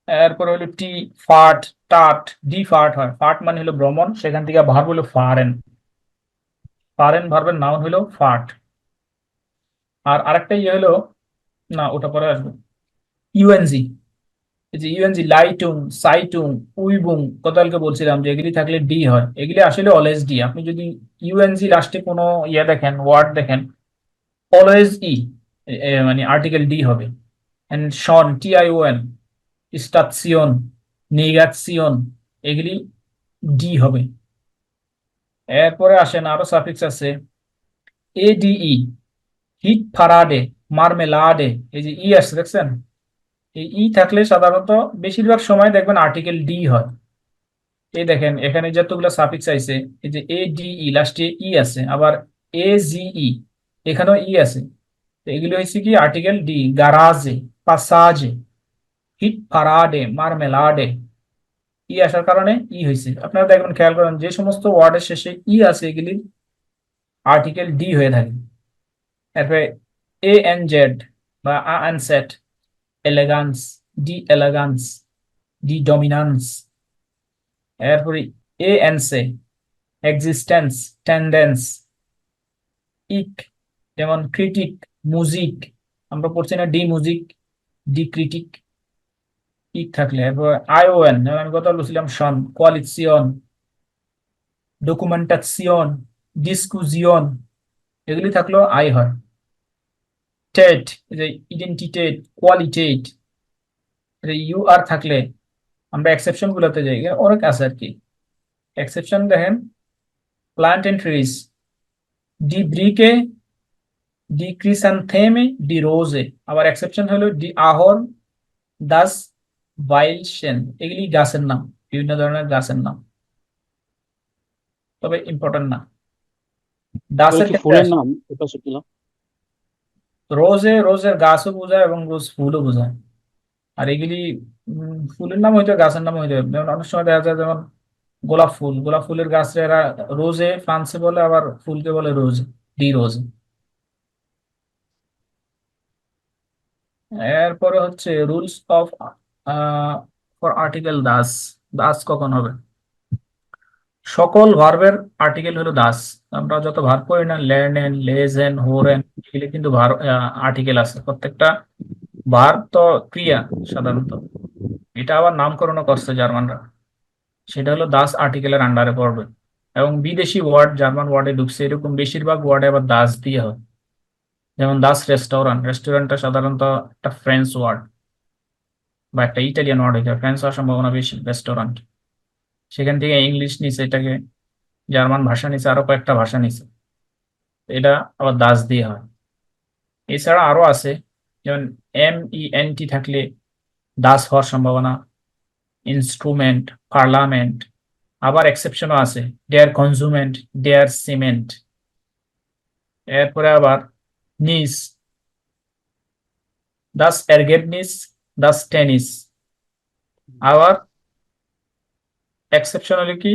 এরপরে হলো টি, ফাট, টাট, ডি ফাট হয়। ফাট মানে হলো ভ্রমণ, সেখান থেকে ভার্ব হলো ফারেন। ফারেন ভার্বের নাউন হলো ফাট। আর আরেকটা ইয়ে হলো, না ওটা পরে আসবে, ইউএনজি। এই যে ইউএনজি, লাইটুং, সাইটুং, উইবুং, গতকালকে বলছিলাম যে এগুলি থাকলে ডি হয়, এগুলি আসলে অলওয়েজ ডি। আপনি যদি ইউএনজি লাস্টে কোনো ইয়ে দেখেন, ওয়ার্ড দেখেন, অলওয়েজ ই, মানে আর্টিকেল ডি হবে। এন্ড শন, টিআইওএন, স্টাৎসিয়ন, নেগাৎসিয়ন, এগুলি ডি হবে। এরপরে আসেন আরো সাফিক্স আছে, এডিই, হিট ফারাডে, মার্মেলাডে, এই যে ই আসছে দেখছেন, এই ই থাকলে সাধারণত বেশিরভাগ সময় দেখবেন আর্টিকেল ডি হয়। এই দেখেন এখানে যতগুলো সাফিক্স আছে, এই যে এ ডি ই লাস্টে ই আছে, আবার এ জি ই এখানেও ই আছে। তো এগুলো হচ্ছে কি আর্টিকেল ডি। গারাজে, পাসাজে, হিট ফারাডে, মার্মেলাডে, ই আসার কারণে ই হয়েছে। আপনারা দেখবেন, খেয়াল করেন যে সমস্ত ওয়ার্ডের শেষে ই আছে এগুলি আর্টিকেল ডি হয়ে থাকে। এরপরে এ এন জেড বা আ এন সেট, এলেগান্স, ডি এলেগান্স, ডি ডমিনান্স। এরপরে এ এন সে, এক্সিস্টেন্স, টেন্ডেন্স, ইক, যেমন ক্রিটিক, মুজিক, আমরা পড়ছি না ডি মুজিক, ডি ক্রিটিক, ইক থাকলে। এরপর আইওএন, যেমন আমি কথা বলছিলাম শন, কোয়ালিশন, ডকুমেন্টাসিয়ন, ডিসকুজিয়ন, এগুলি থাকলেও আই হয়। টেট, যে ইডেন্টিটেট, কোয়ালিটেট, ইউ আর থাকলে আমরা এক্সেপশন গুলোতে যাই, অনেক আছে আর কি। এক্সেপশন দেখেন, প্লান্ট এন্ড ট্রিজ, ডি ব্রিকে, ডি ক্রিসান্থেমে, ডি রোজে। আবার এক্সেপশন হলো ডি আহর, দাস ভাইলশেন, এগুলি গাছের নাম, বিভিন্ন ধরনের গাছের নাম, তবে ইম্পর্টেন্ট না। ওই দাসের কি ক্ষেত্রে ফুলের আসে, নাম? এটা শিখলাম। রোজে, রোজের গাছও বোঝায় এবং রোজ ফুলও বোঝায়। আর এগুলি ফুলের নাম হইতে গাছের নাম হইতে, যেমন অনেক সময় দেখা যায়, যেমন গোলাপ ফুল, গোলাপ ফুলের গাছ এরা রোজে ফ্রান্সে বলে, আবার ফুলকে বলে রোজ, ডি রোজ। এরপরে হচ্ছে rules of for article Das. Das কখন হবে? সকল ভার্বের আর্টিকেল হলো দাস। আমরা যত ভার্ব করি না, লের্নেন, লেজেন, হোরেন, এগুলি কিন্তু আর্টিকেল আছে প্রত্যেকটা। ভার্ব তো ক্রিয়া সাধারণত, এটা আবার নামকরণও করছে জার্মানরা, সেটা হলো দাস আর্টিকেলের আন্ডারে পড়বে। এবং বিদেশি ওয়ার্ড জার্মান ওয়ার্ডে ঢুকছে, এরকম বেশিরভাগ ওয়ার্ডে আবার দাস দিয়ে হয়। যেমন দাস রেস্টুরেন্ট, রেস্টুরেন্টটা সাধারণত একটা ফ্রেঞ্চ ওয়ার্ড বা একটা ইটালিয়ান ওয়ার্ড হইতে, ফ্রেঞ্চ হওয়ার সম্ভাবনা বেশি রেস্টুরেন্ট। সেখান থেকে ইংলিশ নিছে এটাকে, জার্মান ভাষা নিছে, আরো কয়েকটা ভাষা নিছে, এটা আবার দাস দিয়ে হয়। এছাড়া আরো আছে, যেমন এম ই এন টি থাকলে দাস হওয়ার সম্ভাবনা, ইনস্ট্রুমেন্ট, পার্লামেন্ট। আবার এক্সেপশনও আছে, ডেয়ার কনজুমেন্ট, ডেয়ার সিমেন্ট। এরপরে আবার নিস, দাস এরগেবনিস, দাস টেনিস। আবার এক্সেপশন হলো কি,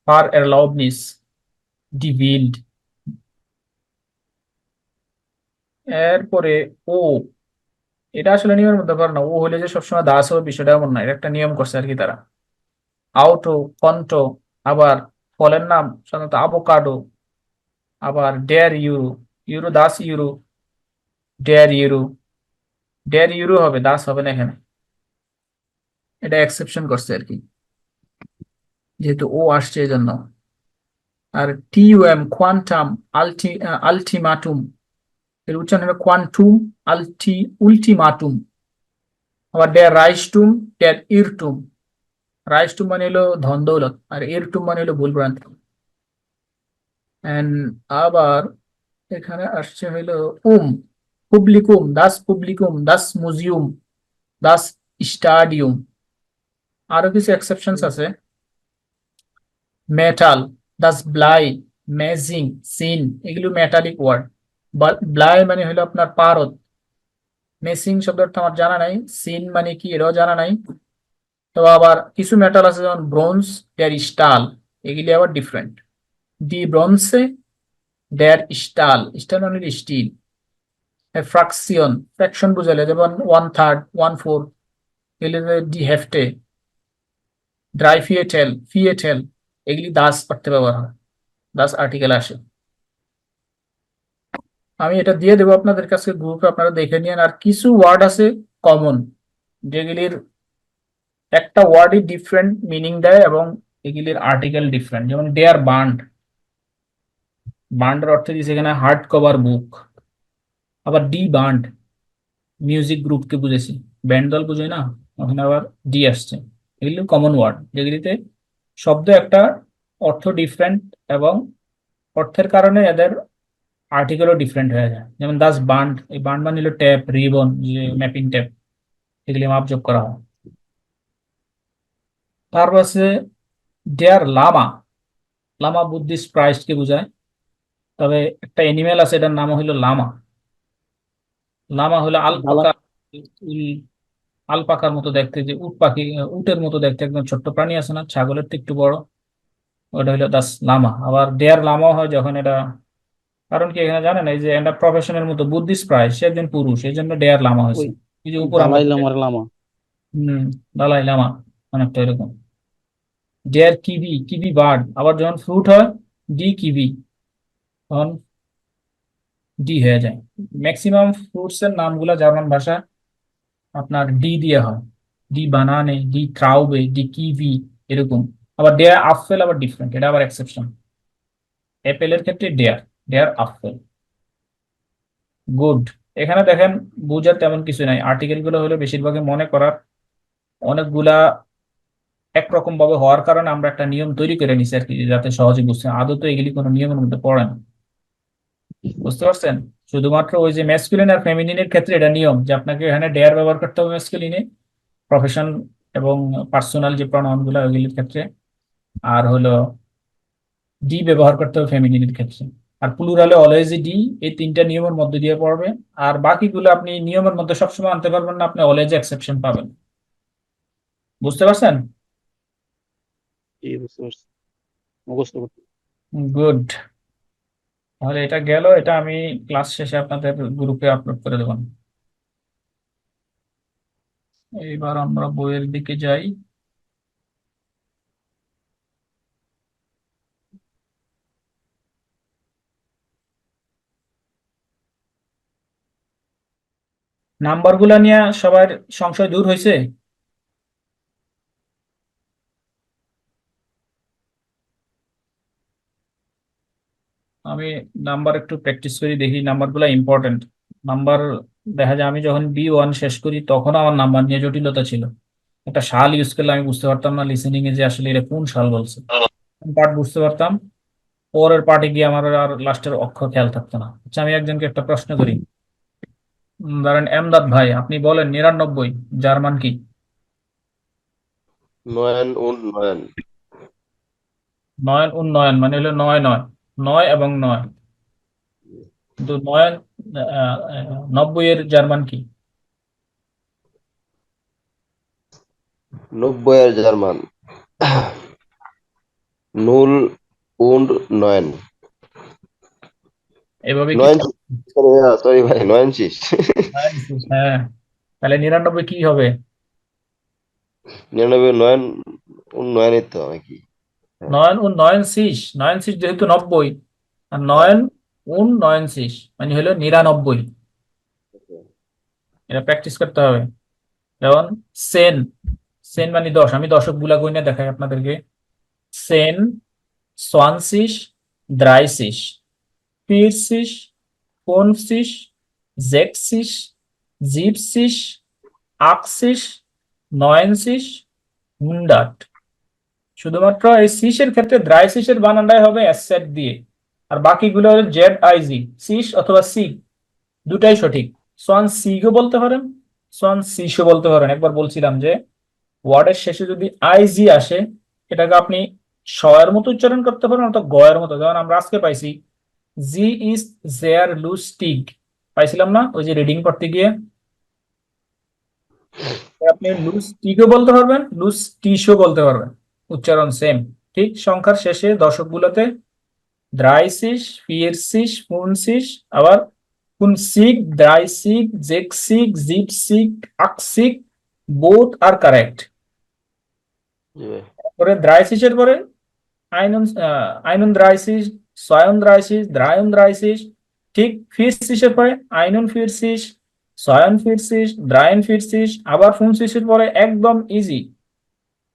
ফার এরলাউবনিস, ডি উইল্ড। এরপরে ও, এটা আসলে নিয়মের মধ্যে পড়ে না, ও হলে যে সবসময় দাস হবে বিষয়টা এমন না, এটা একটা নিয়ম করছে আর কি তারা। আউটো, কন্টো, আবার ফলের নাম সাধারণত আভোকাডো, আবার ডেয়ার ইউরো, ইউরো দাস ইউরো, ডেয়ার ইউরো, ডেয়ার ইউরো হবে, দাস হবে না এখানে, এটা এক্সেপশন করছে আর কি, যেহেতু ও আসছে এই জন্য। আর টিউএম, কোয়ান্টাম, আলটিমাটুম, এর উচ্চারণ হবে কোয়ান্টুম, উলটিমাটুম। আবার ডেয়ার রাইসটুম, ডেয়ার ইরটুম। রাইসটুম মানে হলো ধন দৌলত, আর ইরটুম মানে হলো ভুল ভ্রান্তি। এন্ড আবার এখানে আসছে হইলো পুবলিকুম, দাস পুবলিকুম, দাস মিউজিয়াম, দাস স্টাডিয়াম। আরো কিছু এক্সেপশনস আছে, মেটাল, দাস ব্লাই, মেজিং, সিন, এগুলো মেটালিক ওয়ার্ড। ব্লাই মানে হলো আপনার পারদ, মেসিং শব্দটা আমার জানা নাই, সিন মানে কি এটাও জানা নাই। তো আবার কিছু মেটাল আছে যেমন ব্রোঞ্জ, দেয়ার স্টাল, এগুলি আবার ডিফারেন্ট। ডি ব্রোঞ্জে, দেয়ার স্টাল, স্টাল মানে স্টিল। ফ্রাকশন, ফ্র্যাকশন বুঝালে, যেমন ওয়ান থার্ড, ওয়ান ফোর্থ, এগুলো ডি হেফটে, ড্রাই ফিয়েটেল, এগুলি দাস অর্থে ব্যবহার হয়, দাস আর্টিকেল আসে। আমি এটা দিয়ে দেবো আপনাদের কাছে গ্রুপে, আপনারা দেখে নিন। আর কিছু ওয়ার্ড আছে কমন, যেগুলির একটা ওয়ার্ডই ডিফারেন্ট মিনিং দেয় এবং এগুলির আর্টিকেল ডিফারেন্ট। যেমন দেয়ার বান্ড, বান্ডের অর্থে দিয়েছে এখানে হার্ড কভার বুক। আবার ডি বান্ড, মিউজিক গ্রুপকে বুঝেছি, ব্যান্ড দল বুঝোই না, ওখানে আবার ডি আসছে। এগুলি কমন ওয়ার্ড, যেগুলিতে শব্দ একটা, অর্থ ডিফারেন্ট এবং অর্থের কারণে এদের আর্টিকেলও ডিফারেন্ট হয়ে যায়। যেমন দাস বান্ড, এই বান্ড মানে হলো ট্যাপ, রিবন, যে ম্যাপিং ট্যাপ, এগুলি মাপযোগ করা হয়। তারপর আছে ডেয়ার লামা, লামা বুদ্ধিস্ট ক্রাইস্টকে বোঝায়। তবে একটা অ্যানিমেল আছে, এটার নাম হলো লামা। লামা হলো আলপাকা, উল, আলপাকার মতো দেখতে, যে উট পাখি, উটের মতো দেখতে একদম ছোট্ট প্রাণী আছে না, ছাগলের থেকে একটু বড়, ওটা হলো দাস লামা। আবার ডেয়ার লামা হয় যখন এটা, কারণ কি এখানে জানেন, এই যে এটা প্রফেশনের মতো, বুদ্ধিস্ট প্রাইস্ট, সে একজন পুরুষ, এই জন্য ডেয়ার লামা ওই হয়েছে। এই যে উপর আমরা দালাই লামার লামা। হম, দালাই লামা, অনেকটা এরকম। ডেয়ার কিবি, কিবি বার্ড, আবার যখন ফ্রুট হয় ডি কিবি, তখন ডি হয়ে যায়। ম্যাক্সিমাম ফ্রুটস এর নামগুলা জার্মান ভাষা আপনার ডি দিয়ে হয়, ডি বানানে, ডি ট্রাউবে, ডি কিভি, এরকম। আবার ডেয়ার আপেল আবার ডিফারেন্ট, এটা আবার এক্সেপশন। অ্যাপেলের ক্ষেত্রে ডেয়ার, ডেয়ার আপেল। গুড, এখানে দেখেন বুঝার তেমন কিছু নাই, আর্টিকেল গুলো হলো বেশিরভাগই মনে করার। অনেকগুলা একরকম ভাবে হওয়ার কারণে আমরা একটা নিয়ম তৈরি করে নিছি আর কি, যাতে সহজে বুঝতে। আদতে এগুলি কোনো নিয়মের মধ্যে পড়ে না, বুঝতে পারছেন? শুধুমাত্র ওই যে ম্যাসকুলিন আর ফেমিনিনের ক্ষেত্রে এটা নিয়ম যে আপনাকে এখানে ডেয়ার ব্যবহার করতে হবে ম্যাসকুলিনে, প্রফেশন এবং পার্সোনাল যে প্রণয়ন গুলো ওইগুলির ক্ষেত্রে, আর হলো ডি ব্যবহার করতে হবে ফেমিনিনের ক্ষেত্রে। আর প্লুরালে অলওয়েজ ডি, এই তিনটা নিয়মের মধ্যে দিয়ে পড়বে। আর বাকিগুলো আপনি নিয়মের মধ্যে সবসময় আনতে পারবেন না, আপনি অলওয়েজ এক্সেপশন পাবেন। বুঝতে পারছেন? এই বুঝতে পারছি, মুখস্থ করতে। গুড, তাহলে এটা গেল, এটা আমি ক্লাস শেষে আপনাদের গ্রুপে আপলোড করে দেব। এইবার আমরা বইয়ের দিকে যাই। নাম্বারগুলা নিয়ে সবার সংশয় দূর হয়েছে? আমি নাম্বার একটু প্র্যাকটিস করি, দেখি নাম্বারগুলো ইম্পর্টেন্ট। নাম্বার, দেখা যায় আমি যখন B1 শেষ করি তখন আমার নাম্বার নিয়ে জটিলতা ছিল। একটা সাল ইউজ করলে আমি বুঝতে পারতাম না লিসেনিং এ যে আসলে এটা কোন সাল বলছে, পার্ট বুঝতে পারতাম, পরের পার্টে গিয়ে আমার আর লাস্টের অক্ষর খেয়াল থাকতো না। আচ্ছা, আমি একজনকে একটা প্রশ্ন করি। ধরেন এমদাদ ভাই, আপনি বলেন 99 জার্মান কি? 9 und 9. 9 মানে হলো 9 9, 9 এবং 9, কিন্তু 9, 90 এর জার্মান কি? 90 German. 0 und 9. এভাবে কি? 9, sorry ভাই 90. হ্যাঁ, তাহলে 99 কি হবে? 99 9 und 9 তো নাকি? 9 und 9 যেহেতু 90, আর 9 und 9 মানে হলো 99। এটা প্র্যাকটিস করতে হবে। যেমন সেন, সেন মানে 10, আমি দশক গুলা কইনা দেখাই আপনাদেরকে। সেন, 20, 30, 40, 50, 60, 70, 80, 90, 100। শুধুমাত্র এই সিসের ক্ষেত্রে দ্রাই সিসের বানানটাই হবে এস সেট দিয়ে, আর বাকিগুলো হলো ZIG, সিস অথবা সি, দুটাই সঠিক। সোয়ান সিগও বলতে পারেন, সোয়ান সিসও বলতে পারেন। একবার বলছিলাম যে ওয়ার্ডের শেষে যদি আইজি আসে, এটাকে আপনি শয়ের মতো উচ্চারণ করতে পারেন অথবা গয়ের মতো। যেমন আমরা আজকে পাইছি জি ইজ জেয়ার লুস্টিগ, পাইছিলাম না ওই যে রিডিং করতে গিয়ে? আপনি লুস্টিগও বলতে পারবেন, লুস্টিশও বলতে পারবেন, উচ্চারণ সেম। ঠিক সংখ্যার শেষে দশকগুলোতে দ্রাইসিস, ফিয়েরসিস, ফুনসিস, আবার ফুনসিক, দ্রাইসিক, জেকসিক, জিপসিক, আক্সিক, বোথ আর কারেক্ট। জি ভাই। পরে দ্রাইসিসের পরে আইনুন দ্রাইসিস, সয়নদ্রাইসিস, দ্রায়নদ্রাইসিস। ঠিক ফিরসিসের পরে আইনুন ফিরসিস, সয়ন ফিরসিস, দ্রায়ন ফিরসিস, আবার ফুনসিসের পরে একদম ইজি।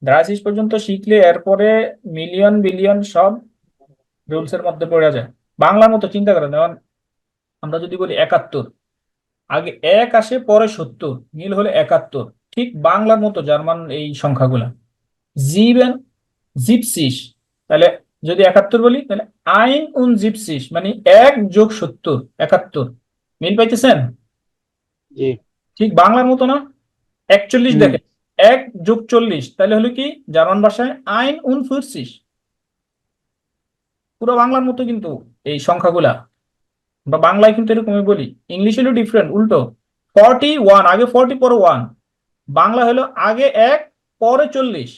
দ্রাইসিস পর্যন্ত শিখলে এরপরে মিলিয়ন বিলিয়ন সব রুলস এর মধ্যে পড়ে যায়। বাংলার মতো চিন্তা করেন, যেমন আমরা যদি বলি 71, আগে 1 আসে পরে 70, মিল হলে 71। ঠিক বাংলার মতো জার্মান এই সংখ্যাগুলা জিবেন জিপসিস। তাহলে যদি 71 বলি, তাহলে আইন উন জিপসিস মানে 1+70, 71। মিল পাইতেছেন? জি। ঠিক বাংলার মতো না? 41 হুম। দেখেন, 1+40, তাহলে হলো কি জার্মান ভাষায় আইন উন ফুরসিস। পুরো বাংলার মতো কিন্তু এই সংখ্যাগুলা, বা বাংলায় কিন্তু এরকমই বলি। ইংলিশ হলো ডিফারেন্ট, উল্টো। 41 আগে 40 পরে 1। বাংলা হলো আগে 1 পরে 40।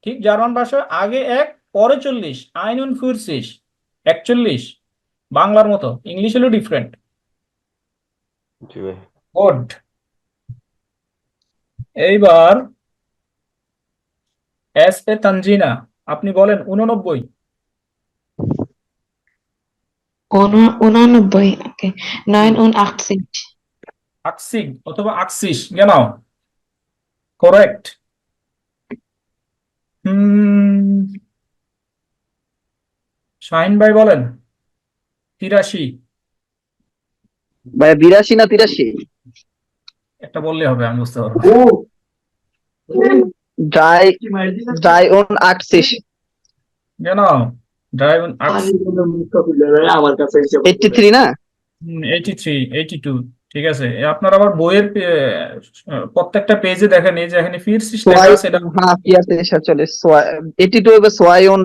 ঠিক জার্মান ভাষা আগে 1 পরে 40, আইনুন ফুরসিস, 41। বাংলার মতো, ইংলিশ হলো ডিফারেন্ট। জি ভাই। গুড। এইবার এস এ তানজিনা, আপনি বলেন 89। 89, okay. 89. আকসিং অথবা আকসিস, genau, করেক্ট। শাহিন ভাই বলেন 83। ভাই 82 না 83? একটা বললে হবে, আমি বুঝতে পারবো। ড্রাই ড্রাই উন 88, genau, ড্রাইভন আকস 83 না? 83, 82। ঠিক আছে, আপনার আবার বইয়ের প্রত্যেকটা পেজে দেখেন, এই যে এখানে ফিরসিস লেখা সোয়াই, আছে, এটা হ্যাঁ 83 চলে, 82 হবে সোয়াই উন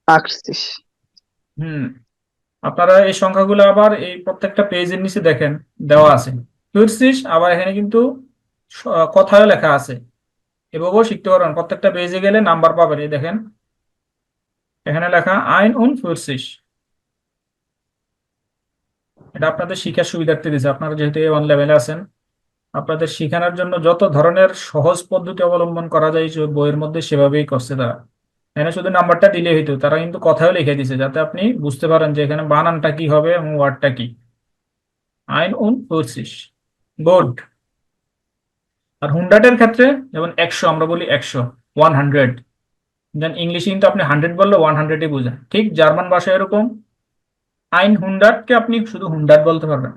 88। আপনারা এই সংখ্যাগুলো আবার এই প্রত্যেকটা পেজের নিচে দেখেন দেওয়া আছে ফিরসিস, আবার এখানে কিন্তু কথায় লেখা আছে। এভাবেও শিখতে পারবেন, প্রত্যেকটা পেজে গেলে নাম্বার পাবেন। এই দেখেন এখানে লেখা আইন উন ফিরসিস। এটা আপনাদের শিখার সুবিধার্থে দিয়েছে, আপনারা যেহেতু A1 লেভেলে আছেন, আপনাদের শেখানোর জন্য যত ধরনের সহজ পদ্ধতি অবলম্বন করা যায় সব বইয়ের মধ্যে সেভাবেই করছে তারা। এখানে শুধু নাম্বারটা দিলে হইতো, তারা কিন্তু কথাও লিখে দিছে যাতে আপনি বুঝতে পারেন যে এখানে বানানটা কি হবে এবং ওয়ার্ডটা কি। আইন উন ফোরসিস, গুড। আর হুন্ড্রেডের ক্ষেত্রে যেমন 100, আমরা বলি 100, 100। দেন ইংলিশে কিন্তু আপনি 100 বললে 100ই বোঝায়। ঠিক জার্মান ভাষায় এরকম আইন হুন্ড্রেডকে আপনি শুধু হুন্ড্রেড বলতে পারবেন।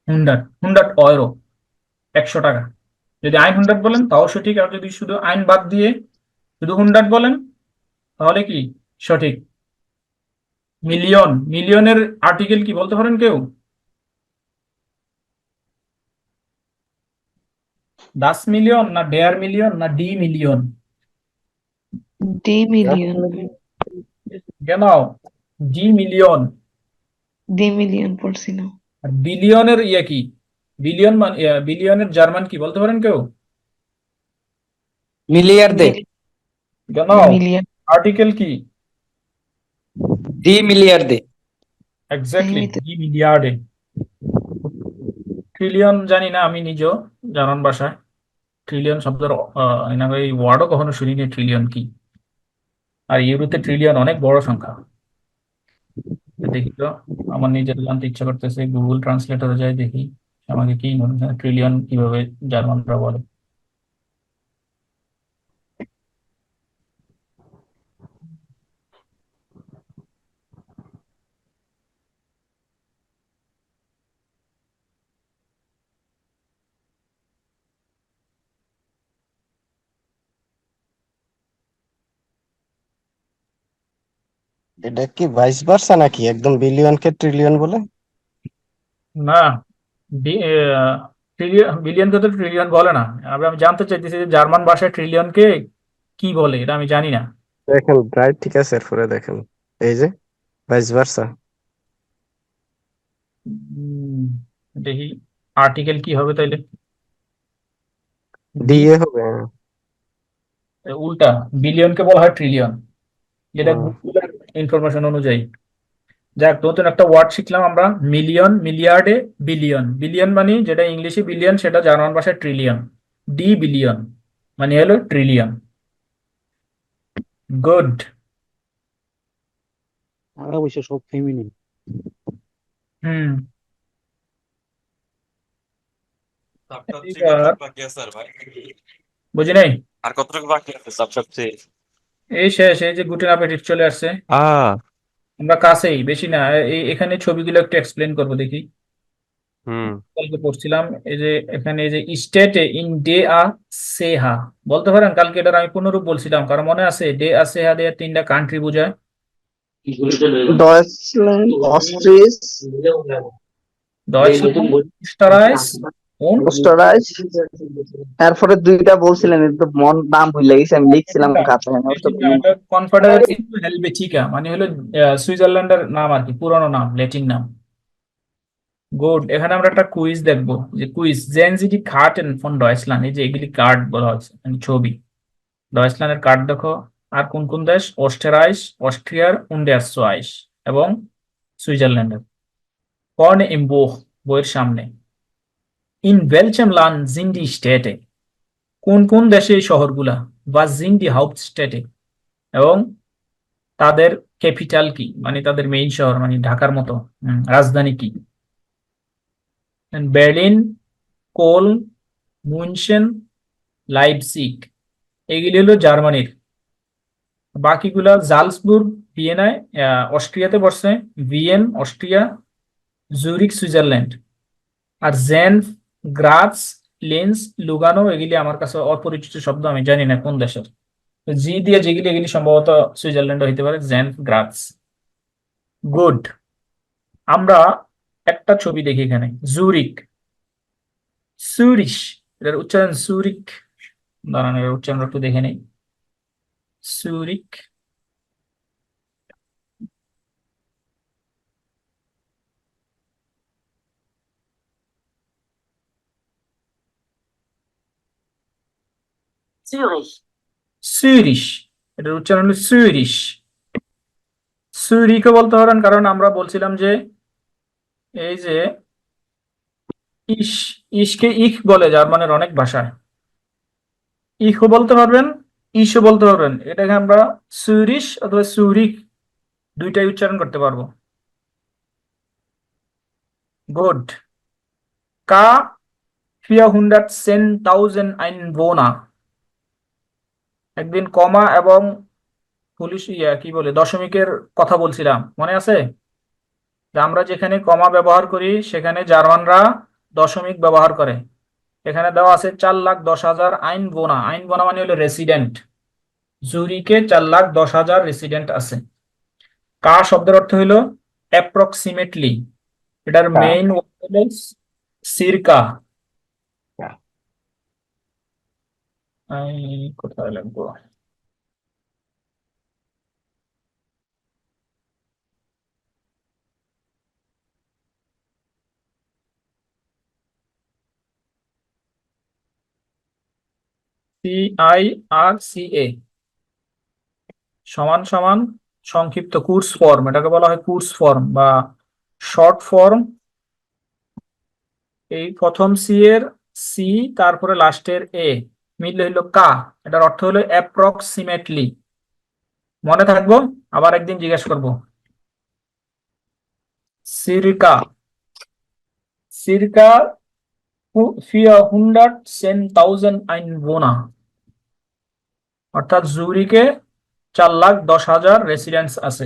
হুন্ড্রেড, 100 ইউরো, 100 টাকা। যদি আইন হুন্ড্রেড বলেন তাও সঠিক, আর যদি শুধু আইন বাদ দিয়ে শুধু হুন্ড্রেড বলেন তাহলে কি সঠিক। মিলিয়ন, মিলিয়নের আর্টিকেল কি বলতে পারেন কেউ? 10 মিলিয়ন না 1.5 মিলিয়ন না D million? D million. genau, D million. D million পড়ছি না। আর বিলিয়নের ইয়ে কি? বিলিয়ন মানে বিলিয়নের জার্মান কি বলতে পারেন কেউ? মিলিয়ার্ডে, genau, মিলিয়ন। আর্টিকেল কি? ডি মিলিয়ার্ডে। এক্স্যাক্টলি, আমি তো ডি মিলিয়ার্ডে। ট্রিলিয়ন জানি না আমি নিজেও জার্মান ভাষায়। ট্রিলিয়ন শব্দের এই ওয়ার্ডও কখনো শুনিনি, ট্রিলিয়ন কি। আর ইউরোতে ট্রিলিয়ন অনেক বড় সংখ্যা। দেখি তো, আমার নিজের জানতে ইচ্ছা করতেছে, গুগল ট্রান্সলেটরে যাই দেখি আমাকে কি মনে হয় ট্রিলিয়ন কিভাবে জার্মানরা বলে। এটা কি ভাইস ভার্সা নাকি একদম বিলিয়নকে ট্রিলিয়ন বলে? না, ট্রিলিয়ন বিলিয়নকে তো ট্রিলিয়ন বলে না। আমি জানতে চাইতেছি যে জার্মান ভাষায় ট্রিলিয়নকে কি বলে, এটা আমি জানি না। দেখেন রাইট, ঠিক আছে, এরপরে দেখেন এই যে ভাইস ভার্সা। উম, দেখি আর্টিকেল কি হবে তাইলে। বি, দিয়ে হবে, হ্যাঁ। উল্টা, বিলিয়নকে বলা হয় ট্রিলিয়ন, যেটা হুম। গুগলের ইনফরমেশন অনুযায়ী। যাক, নতুন একটা ওয়ার্ড শিখলাম আমরা, মিলিয়ন। মিলিয়ার্ডে বিলিয়ন। বিলিয়ন মানে যেটা ইংলিশে বিলিয়ন, সেটা জার্মান ভাষায় ট্রিলিয়ন। ডি বিলিয়ন মানে হলো ট্রিলিয়ন। গুড। আর অবশ্য সব ফেমিনিন। হুম, সবচেয়ে এবার কতটুকু বাকি আছে আর ভাই? বুঝি নাই। আর কতটুকু বাকি আছে সবচেয়ে? এই শেষ, এই যে গুটেন অ্যাপেটিট চলে আসছে, আমরা কাছেই, বেশি না। এখানে ছবিগুলো একটু এক্সপ্লেন করবো দেখি। হুম কালকে পড়ছিলাম এই যে এখানে এই যে স্টেটে ইন ডে আ সেহা বলতে পারেন, কালকে এটার আমি পুনরূপ বলছিলাম, কারণ মনে আছে ডে আ সেহা দিয়ে তিনটা কান্ট্রি বোঝায়। ডয়েচল্যান্ড, অস্ট্রিচ, ডয়েচল্যান্ড, অস্ট্রাইচ und অস্ট্রাইচ। এরপরে দুইটা বলছিলেন, কিন্তু মন নাম ভুলে গেছি, আমি লিখছিলাম খাতায় নোটস। কনফেডারেসি হেলভেটিকা মানে হলো সুইজারল্যান্ডের নাম আর কি, পুরনো নাম, ল্যাটিন নাম। গুড। এখানে আমরা একটা কুইজ দেখবো, যে কুইজ জেন জি ডি কার্টেন ফন ডয়েচল্যান্ড, এই যে এগুলি কার্ড বলা হচ্ছে মানে ছবি, ডয়েচল্যান্ডের কার্ড দেখো। আর কোন কোন দেশ? অস্ট্রাইচ, অস্ট্রিয়ার, উন্ডার সোয়াইস এবং সুইজারল্যান্ডের। কর্নে ইম বুখ, বইয়ের সামনে। ইন ওয়েলচেম লান্ড জিন ডি স্টেটে, কোন কোন দেশে এই শহরগুলা? ওয়াজ জিন ডি হাউপস্টেটে, এবং তাদের ক্যাপিটাল কি, মানে তাদের মেইন শহর, মানে ঢাকার মতো রাজধানী কি? বার্লিন, কোল, মুনশেন, লাইপজিগ, এগুলি হলো জার্মানির। বাকিগুলা জালসবুর্গ, ভিয়েনায়, অস্ট্রিয়াতে পড়ছে, ভিয়েন অস্ট্রিয়া, জুরিক সুইজারল্যান্ড। আর জেনফ, গ্রাজ, লিন্স, লুগানো, এগুলি আমার কাছে অপরিচিত শব্দ, আমি জানি না কোন দেশের। তো জি দিয়ে যেগুলি, এগুলি সম্ভবত সুইজারল্যান্ড হইতে পারে, জেনফ, গ্রাজ। গুড। আমরা একটা ছবি দেখি এখানে, জুরিক, সুরিশ, এটার উচ্চারণ সুরিক। দাঁড়ান, এর উচ্চারণ একটু দেখে নেই। সুরিক, সুরিশ, এটার উচ্চারণ হলো সুরিশ। সুরিকও বলতে পারেন, কারণ আমরা বলছিলাম যে এই যে ইস, ইসকে ইখ বলে জার্মানের অনেক ভাষায়। ইখও বলতে পারবেন, ইসও বলতে পারবেন। এটাকে আমরা সুরিশ অথবা সুরিক দুইটাই উচ্চারণ করতে পারবো। গুড। কা 410.000 Einwohner, একদিন কমা এবং পুলিশ কি বলে দশমিকের কথা বলছিলাম, মনে আছে? যে আমরা যেখানে কমা ব্যবহার করি সেখানে জার্মানরা দশমিক ব্যবহার করে। এখানে দেওয়া আছে 4,10,000 আইনবোনা। আইনবোনা মানে হলো রেসিডেন্ট। জুরিকে 4,10,000 রেসিডেন্ট আছে। কা শব্দের অর্থ হলো অ্যাপ্রক্সিমেটলি, এটার মেইন হলো সিরকা। কোথায় লাগবো? CIRCA সমান সমান সংক্ষিপ্ত কোর্স ফর্ম, এটাকে বলা হয় কোর্স ফর্ম বা শর্ট ফর্ম। এই প্রথম সি এর সি, তারপরে লাস্টের এ মিললে হইলো কা, এটার অর্থ হলো অ্যাপ্রক্সিমেটলি। মনে থাকবো, আবার একদিন জিজ্ঞেস করবো। সিরকা, সিরকা 410.000 Einwohner, অর্থাৎ জুরিকে 4,10,000 রেসিডেন্টস আছে।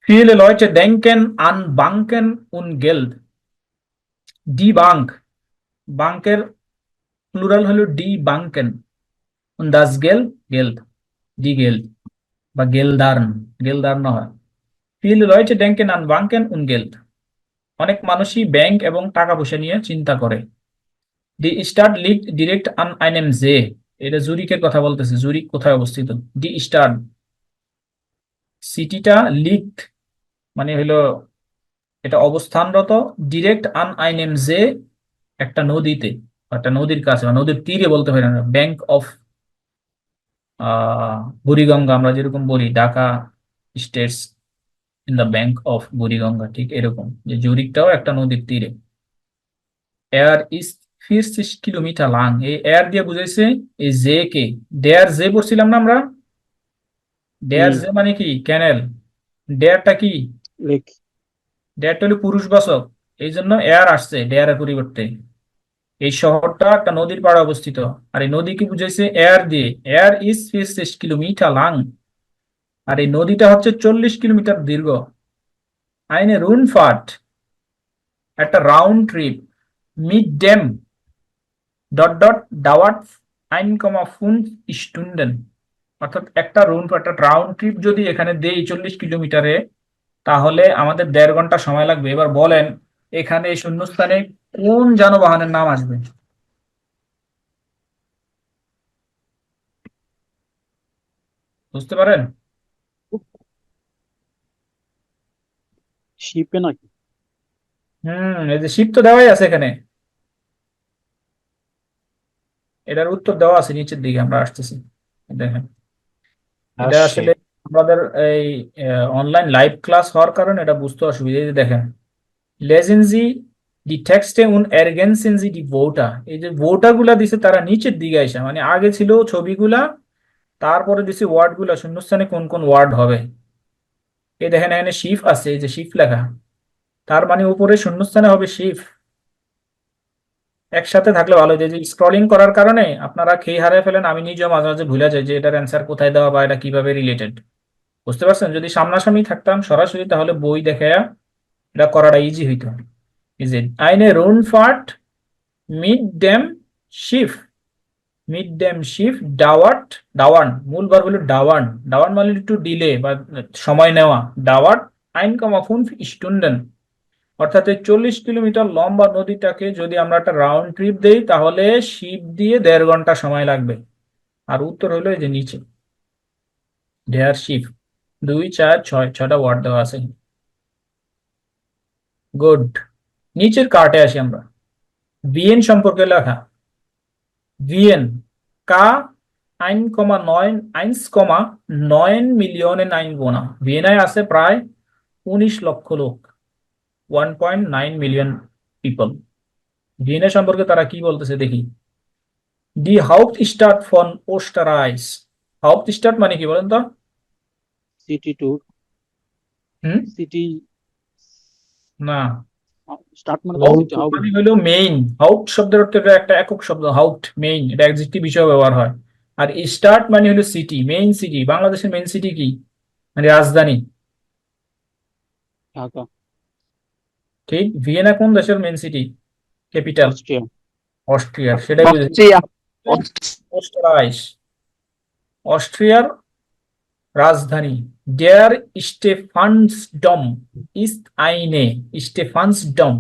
Viele Leute denken an Banken und Geld. Die Bank, বাংকের প্লুরাল হলো ডি বাংকেন, und das Geld, Geld, die Geld বা গেলদার্ন, গেলদার্ন হয়। Viele Leute denken an Banken und Geld, অনেক মানুষই ব্যাংক এবং টাকা পয়সা নিয়ে চিন্তা করে। Die Stadt liegt direkt an einem See, এটা জুরিকের কথা বলতেছে, জুরিক কোথায় অবস্থিত? Die Stadt, সিটিটা, লিগড মানে হলো এটা অবস্থানরত, ডিরেক্ট আন আইনেম জে একটা নদীতে, একটা নদীর কাছে বা নদীর তীরে বলতে পারি না। ব্যাংক অফ বুড়িগঙ্গা, আমরা যেরকম বলি Dhaka states in the bank of Buriganga, ঠিক এরকম যে জুরিকটাও একটা নদীর তীরে। এয়ার ইজ 40 কিলোমিটার লাং। এই এর দিয়ে বুঝাইছে এই জে কে, ডেয়ার জে পড়ছিলাম না আমরা, ডেয়ার হুম। জে মানে কি ক্যানেল, ডেয়ারটা কি, লেক। ডেয়ারটা হলো পুরুষবাচক, এই জন্য এয়ার আসছে ডেয়ারের পরিবর্তে। এই শহরটা একটা নদীর পাড়ে অবস্থিত, আর এই নদীকে বুঝাইছে এয়ার দিয়ে, এয়ার ইজ 40 কিলোমিটার লাং, আর এই নদীটা হচ্ছে 40 কিলোমিটার দীর্ঘ। আইনে রুনফার্ট একটা রাউন্ড ট্রিপ, মিড ডেম ডট ডট ডাওয়ার্ট 1,5 স্টুন্ডেন, অর্থাৎ একটা রাউন্ড ট্রিপ যদি এখানে দেই 40 কিলোমিটারে, তাহলে আমাদের 1.5 ঘন্টা সময় লাগবে। এবার বলেন এখানে এই শূন্যস্থানে কোন যানবাহনের নাম আসবে? বুঝতে পারেন? শিপে নাকি? এই যে শিপ তো দেওয়াই আছে এখানে, এটার উত্তর দেওয়া আছে নিচের দিকে, আমরা আসতেছি দেখেন। এটা আসলে আমাদের এই অনলাইন লাইভ ক্লাস হওয়ার কারণে এটা বুঝতে অসুবিধা। এই যে দেখেন, lesen Sie die Texte und ergänzen Sie die Wörter। এই যে ভোটা গুলা দিছে তারা নিচের দিকে আসে, মানে আগে ছিল ছবিগুলা, তারপরে দিছে ওয়ার্ড গুলা, শূন্যস্থানে কোন কোন ওয়ার্ড হবে। এই দেখেন এখানে শিফ আছে, এই যে শিফ লেখা, তার মানে উপরে শূন্যস্থানে হবে শিফ। একসাথে থাকলে ভালো। যে স্ক্রলিং করার কারণে আপনারা খেয়ে হারিয়ে ফেলেন, আমি নিজেও মাঝে মাঝে ভুলে যাই যে এটার অ্যান্সার কোথায় দেওয়া বা এটা কিভাবে রিলেটেড। বুঝতে পারছেন? যদি সামনাসামনি থাকতাম সরাসরি, তাহলে বই দেখে এটা করাটা ইজি হইতো। ইজ ইট আইনে রুনফার্ট মিড ডেম শিফ, মিড ডেম শিফ ডাওয়ার্ট, ডাওয়ান মূল ভার্ব হলো ডাওয়ান, ডাওয়ান মানে একটু ডিলে বা সময় নেওয়া, ডাওয়ার্ট 1,5 স্টুন্ডেন, অর্থাৎ এই 40 কিলোমিটার লম্বা নদীটাকে যদি আমরা একটা রাউন্ড ট্রিপ দেই, তাহলে শিপ দিয়ে 1.5 ঘন্টা সময় লাগবে। আর উত্তর হলো এই যে নিচে, ডেয়ার শিপ। 2, 4, 6, 6টা ওয়ার্ড দেওয়া আছে। গুড। নিচের কার্টে আসি আমরা। ভিয়েন সম্পর্কে লেখা, ভিয়েন কা 1,9 মিলিয়নের Einwohner, ভিয়েনায় আছে প্রায় 19 লক্ষ লোক, 1.9 মিলিয়ন পিপল। ভিয়েনা সম্পর্কে তারা কি বলতেছে দেখি। ডি হাউপ্টস্টাড ফন ওস্টারাইস, হাউপ্টস্টাড মানে কি বলেন তো? City tour. হুম, সিটি না, স্টার্ট মানে হাউপ্ট সিটি হাউস। মানে হলো মেইন। হাউপ্ট শব্দের অর্থ এটা একটা একক শব্দ, হাউপ্ট মেইন, এটা অ্যাডজেক্টিভ হিসেবে ব্যবহার হয়। আর স্টার্ট মানে হলো সিটি, মেইন সিটি। বাংলাদেশের মেইন সিটি কি, মানে রাজধানী। ঢাকা। ঠিক। ভিয়েনা কোন দেশের মেইন সিটি, ক্যাপিটাল? অস্ট্রিয়া। অস্ট্রিয়ার, সেটাই বুঝেছি। অস্ট্রিয়া। ওস্টারাইস অস্ট্রিয়ার রাজধানী। ডেয়ার স্টেফানসডম ইস্ট আইনে, স্টেফানসডম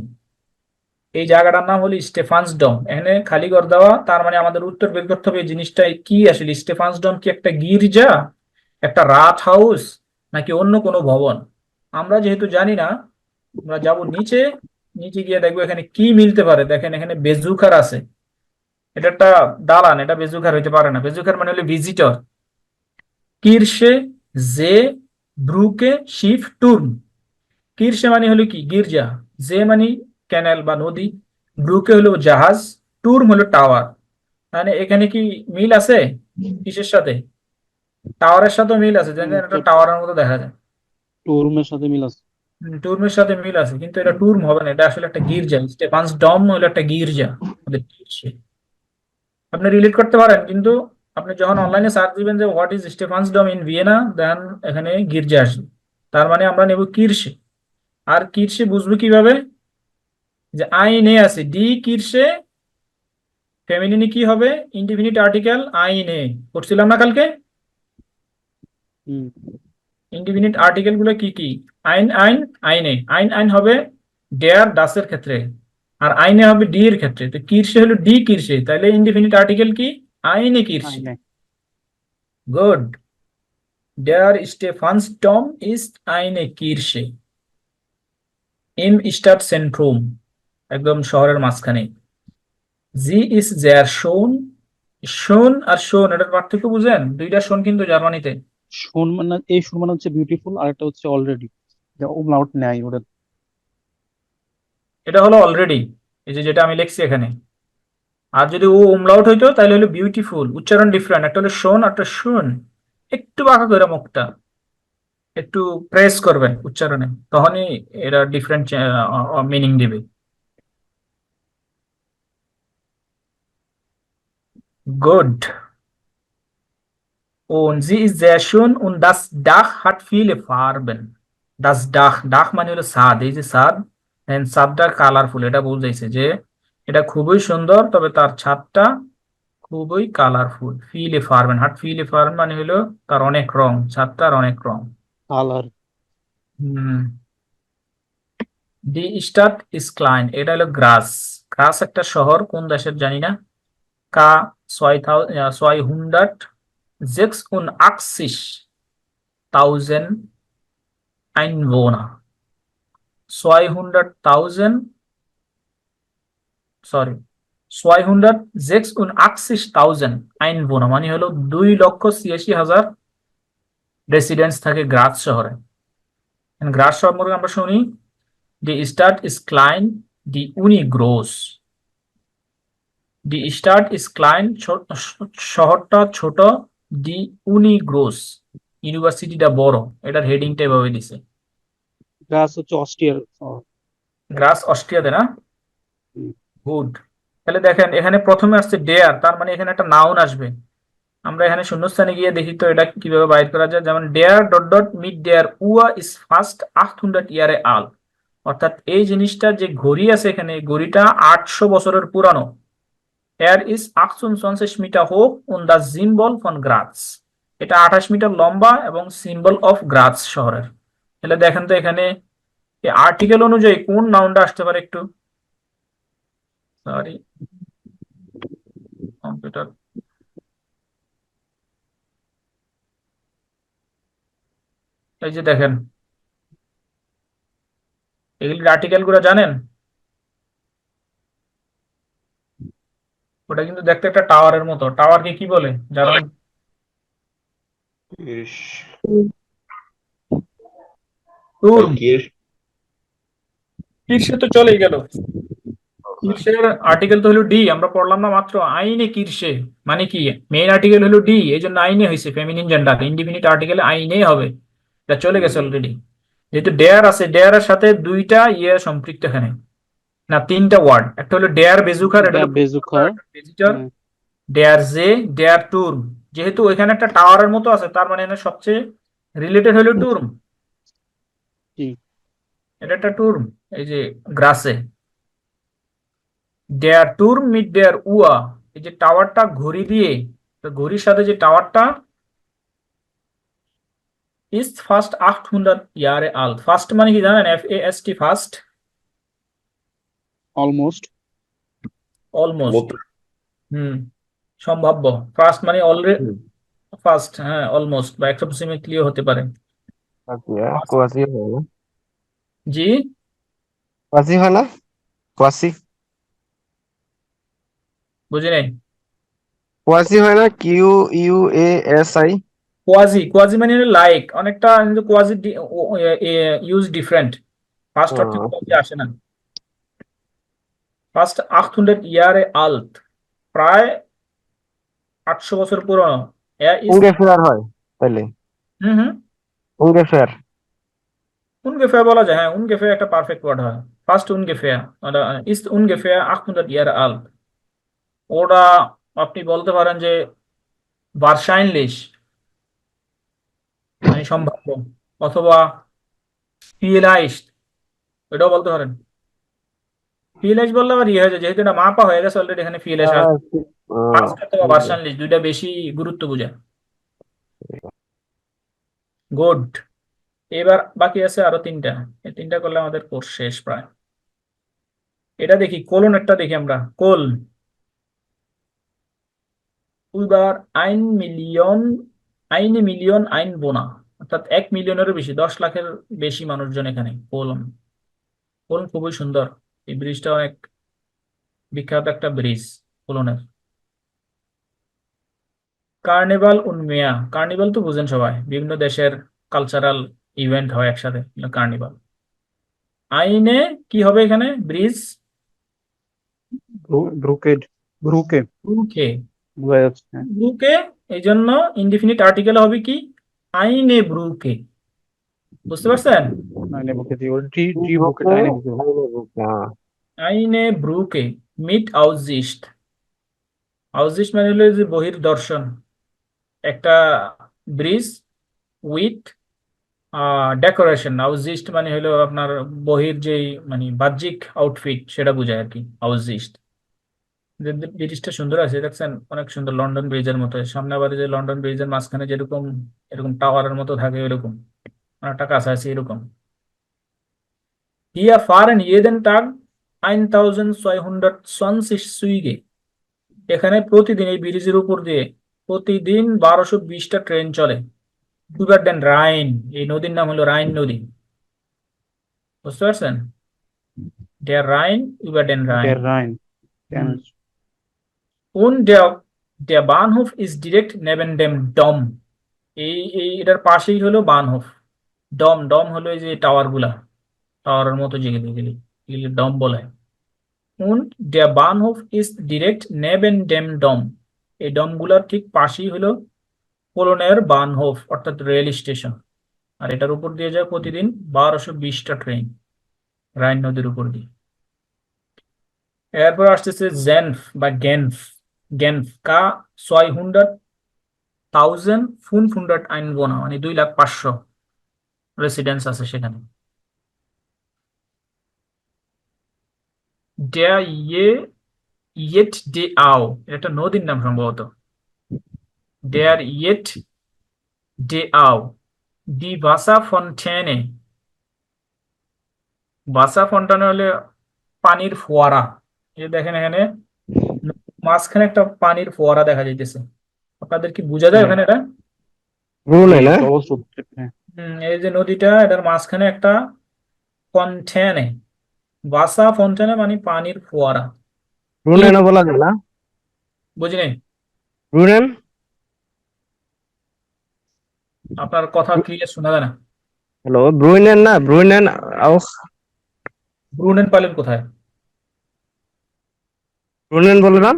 এই জায়গাটার নাম হলো স্টেফানসডম। এখানে খালি ঘর দেওয়া, তার মানে আমাদের উত্তর বের করতে হবে এই জিনিসটা কি আসলে। স্টেফানসডম কি একটা গির্জা, একটা রাত হাউস, নাকি অন্য কোনো ভবন? আমরা যেহেতু জানি না, আমরা যাব নিচে, নিচে গিয়ে দেখবো এখানে কি মিলতে পারে। দেখেন এখানে বেজুখার আছে, এটা একটা দালান, এটা বেজুখার হইতে পারে না। বেজুখার মানে হলো ভিজিটর। কিরসে জে ব্রুকে শিফ টুর্ন, কিরসে মানে হলো কি গির্জা, জে মানে ক্যানেল বা নদী, ব্রুকে হলো জাহাজ, টুর্ম হলো টাওয়ার। মানে এখানে কি মিল আছে কিসের সাথে? টাওয়ারের সাথে মিল আছে, যেন একটা টাওয়ারের মতো দেখা যায়। টুরুমের সাথে মিল আছে। টুর্মের সাথে মিল আছে, কিন্তু এটা টুর্ম হবে না, এটা আসলে একটা গির্জা। স্টেফানস ডম হলো একটা গির্জা। আমাদের কিরসে আপনি রিলেট করতে পারেন, কিন্তু আপনি যখন অনলাইনে সার্চ দিবেন যে what is স্টেফানস dum in Vienna, দেন এখানে গির্জা আসবে। তার মানে আমরা নেব কিরসে। আর কিরসে বুঝবো কিভাবে? যে আইনে আছে ডি কিরসে, ফেমিনিনে কি হবে? ইনডিফিনিট আর্টিকেল আইনে, পড়ছিলাম না কালকে। হুম। ইনডিফিনিট আর্টিকেল গুলো কি কি? আইন আইন আইনে, আইন আইন হবে ডেয়ার ডাসের ক্ষেত্রে, আর আইনে হবে ডি এর ক্ষেত্রে। তো কিরসে হলো ডি কিরসে, তাহলে ইনডিফিনিট আর্টিকেল কি? আইনে কিরসে। আইনে। Good. Der Stephansdom ist eine Kirche im Stadtzentrum, একদম শহরের মাঝখানে। Sie ist sehr schön, schön আর schön এটার পার্থক্য বুঝেন? দুইটা শোন কিন্তু জার্মানিতে। শোন মানে, এই শোন মানে হচ্ছে বিউটিফুল, আর একটা হচ্ছে অলরেডি, যা umlaut নেয় ওটা। এটা হলো অলরেডি, এই যে যেটা আমি লিখছি এখানে, আর যদি ও umlaut হইতো তাহলে হলো বিউটিফুল, উচ্চারণ ডিফারেন্ট, একটা হলো শোন একটা শুন। একটু বাঁকা করে মুখটা, একটু প্রেস করবেন উচ্চারণে, তখনই এরা ডিফারেন্ট মিনিং দিবে। Good. Und sie ist sehr schön und das Dach hat viele Farben. Das Dach, Dach মানে হলো ছাদ, এই যে ছাদ, and ছাদটা কালারফুল, এটা বুঝাইছে যে এটা খুবই সুন্দর, তবে তার ছাদটা খুবই colourful. viele Farben, hat viele Farben মানে হলো তার অনেক রং, ছাদটার অনেক রং। কালার। হুম। Die Stadt ist klein, এটা হলো গ্রাস। গ্রাস একটা শহর, কোন দেশের জানি না। কা 286.000 Einwohner, 200.000, সরি 286.000 Einwohner মানে হলো 2,86,000 রেসিডেন্টস থাকে গ্রাজ শহরে। গ্রাজ সম্পর্কে আমরা শুনি, Die Stadt ist klein, die Uni groß. Die Stadt ist klein, শহরটা ছোট, die Uni groß, ইউনিভার্সিটিটা বড়। এটার হেডিংটা এভাবে দিছে। গ্রাস হচ্ছে অস্ট্রিয়ার শহর। গ্রাস অস্ট্রিয়াতে না? হুম। গুড। তাহলে দেখেন এখানে প্রথমে আসছে ডেয়ার, তার মানে এখানে একটা নাউন আসবে। আমরা এখানে শূন্যস্থানে গিয়ে দেখি তো এটা কিভাবে বাইর করা যায়। যেমন ডেয়ার ডট ডট মিট ডেয়ার উয়া ইজ ফার্স্ট 800 ইয়ারে আল, অর্থাৎ এই জিনিসটা যে ঘড়ি আছে এখানে, ঘড়িটা 800 বছরের পুরানো। Er ist 28 Meter hoch und das Symbol von Graz, এটা 28 মিটার লম্বা এবং সিম্বল অফ গ্রাজ শহরের। তাহলে দেখেন তো এখানে এই আর্টিকেল অনুযায়ী কোন নাউনটা আসতে পারে একটু, সরি কম্পিউটার, এই যে দেখেন এগুলির আর্টিকেল গুলো জানেন? ওটা কিন্তু দেখতে একটা টাওয়ারের মতো। টাওয়ারকে কি বলে যারা? Kirsch. টুর্ম। Kirsch. কিরসে তো চলেই গেল। কিরসের আর্টিকেল তো হলো ডি, আমরা পড়লাম না মাত্র, আইনে কিরসে মানে কি, মেইন আর্টিকেল হলো ডি, এই জন্য আইনে হয়েছে ফেমিনিন জেন্ডার, ইনডিফিনিট আর্টিকেল আইনে হবে, এটা চলে গেছে অলরেডি। যেহেতু ডেয়ার আছে, ডেয়ারের সাথে দুইটা ইয়ে সম্পৃক্ত এখানে, না তিনটা ওয়ার্ড, একটা হলো ডেয়ার বেজুকার, এটা হলো বেজুকার, ভিজিটর, ডেয়ার জে, ডেয়ার টুর্ম। যেহেতু এখানে একটা টাওয়ারের মতো আছে, তার মানে এখানে সবচেয়ে রিলেটেড হলো টুর্ম, এটা একটা টুর্ম। এই যে গ্রাসে ডেয়ার টুর্ম মিট ডেয়ার উয়া, এই যে টাওয়ারটা ঘড়ি দিয়ে, তো ঘড়ির সাথে যে টাওয়ারটা ইস ফার্স্ট 800 ইয়ারে আল। ফার্স্ট মানে কি জানেন? FAST, first, almost. অলমোস্ট, সম্ভাব্য। ফার্স্ট মানে অলরেডি ফার্স্ট, হ্যাঁ অলমোস্ট বা অ্যাপ্রক্সিমেটলিও হতে পারে। কোয়াসি হয় না? জি কোয়াসি হয় না? কোয়াসি বুঝি নাই। কোয়াসি হয় না? QUASI। কোয়াজি, কোয়াজি মানে লাইক অনেকটা, কিন্তু কোয়াজি ইউজ ডিফারেন্ট, ফার্স্ট অর্থে কোয়াজি আসে না। ফার্স্ট 800 ইয়ারে আল্ট, প্রায় 800 বছর পুরনো। উঙ্গেফেয়ার হয় তাহলে? হুম, উঙ্গেফেয়ার। উনগেফেয়ার বলা যায়, হ্যাঁ উনগেফেয়ার একটা পারফেক্ট ওয়ার্ড হয়। ফার্স্ট উনগেফেয়ার, ইস্ট উনগেফেয়ার 800 ইয়ার আল্ট। ওটা আপনি বলতে পারেন যে wahrscheinlich মানে সম্ভাব্য, অথবা vielleicht, এটাও বলতে পারেন। vielleicht বললে আবার ইয়ে হয়ে যায়, যেহেতু এটা মাপা হয়ে গেছে অলরেডি, এখানে vielleicht আসবে। ফার্স্ট অথবা wahrscheinlich দুইটা বেশি গুরুত্ব বোঝায়। গুড। এবার বাকি আছে আরো তিনটা, এই তিনটা করলে আমাদের কোর্স শেষ প্রায়। এটা দেখি, কোলন একটা দেখি আমরা, কোল über 1 Million Einwohner, অর্থাৎ 1 মিলিয়নেরও বেশি, 10 লাখের বেশি মানুষজন এখানে। কোলন, কোলন খুবই সুন্দর, এই ব্রিজটা অনেক বিখ্যাত একটা ব্রিজ কোলনের। কার্নিভাল উনমিয়া, কার্নিভাল তো বুঝেন সবাই, বিভিন্ন দেশের কালচারাল ইভেন্ট হয় একসাথে, কার্নিভাল। আইনে কি হবে এখানে? ব্রিজ, ব্রুকেড। ব্রুকে ব্রুকে। বোঝা যাচ্ছে, হ্যাঁ। ব্রুকে, এই জন্য ইনডিফিনিট আর্টিকেল হবে কি আইনে ব্রুকে। বুঝতে পারছেন? আইনে বুকে দিয়ে ডি বুকে আইনে বুকে। আইনে ব্রুকে মিট আউজিস্ট। আউজিস্ট মানে হলো যে বহির্দর্শন, একটা ব্রিজ উইথ ডেকোরেশন। আউজিস্ট মানে হলো আপনার বহির যেই মানে বাহ্যিক আউটফিট সেটা বোঝায় আর কি আউজিস্ট। ব্রিজটা সুন্দর আছে দেখছেন, অনেক সুন্দর, লন্ডন ব্রিজের মতো। সামনে আবার যে লন্ডন ব্রিজের মাঝখানে যেরকম এরকম টাওয়ারের মতো থাকে এরকম, অনেকটা কাছাকাছি এরকম। Hier fahren jeden Tag 1620 Züge। এখানে প্রতিদিন এই ব্রিজের উপর দিয়ে প্রতিদিন 1220টা ট্রেন চলে। über den Rhein, এই নদীর নাম হলো রাইন নদী। বুঝতে পারছেন? der Rhein, über den Rhein। ডের রাইন। হুম। Und der Bahnhof ist direkt neben dem Dom। এটার পাশেই হলো বানহোফ। ডম, ডম হলো এই যে টাওয়ার গুলা, টাওয়ারের মতো যেগুলি এগুলি এগুলি ডম বলে। Und der Bahnhof ist direkt neben dem Dom। এই ডম গুলার ঠিক পাশেই হলো কোলনের বানহোফ অর্থাৎ রেল স্টেশন। আর এটার উপর দিয়ে যায় প্রতিদিন 1220টা ট্রেন রাইন নদীর উপর দিয়ে। এরপর আসতেছে জেনফ বা গেনফ। গেনফ কা 600.500 Einwohner, মানে 2,500,000 রেসিডেন্স আছে সেখানে। Der Yet de Au, এটা নদীর নাম সম্ভবত। Der Yet de Au, die Wasserfontäne। Wasserfontäne হলে পানির ফোয়ারা। এই দেখেন এখানে মাঝখানে একটা পানির ফোয়ারা দেখা যাইতেছে, আপনাদের কি বোঝা যায় ওখানে এটা? ব্রুনে না? হ্যাঁ। এই যে নদীটা, এটার মাঝখানে একটা ফন্টেনে, বাসা ফন্টেনে মানে পানির ফোয়ারা। ব্রুনেনও বলা যায় না? বুঝলেন? ব্রুনেন? আপনার কথা ক্লিয়ার শোনা যায় না। হ্যালো, ব্রুনেন না? ব্রুনেন auch ব্রুনেন পাইলেন কোথায়? ব্রুনেন বলে না?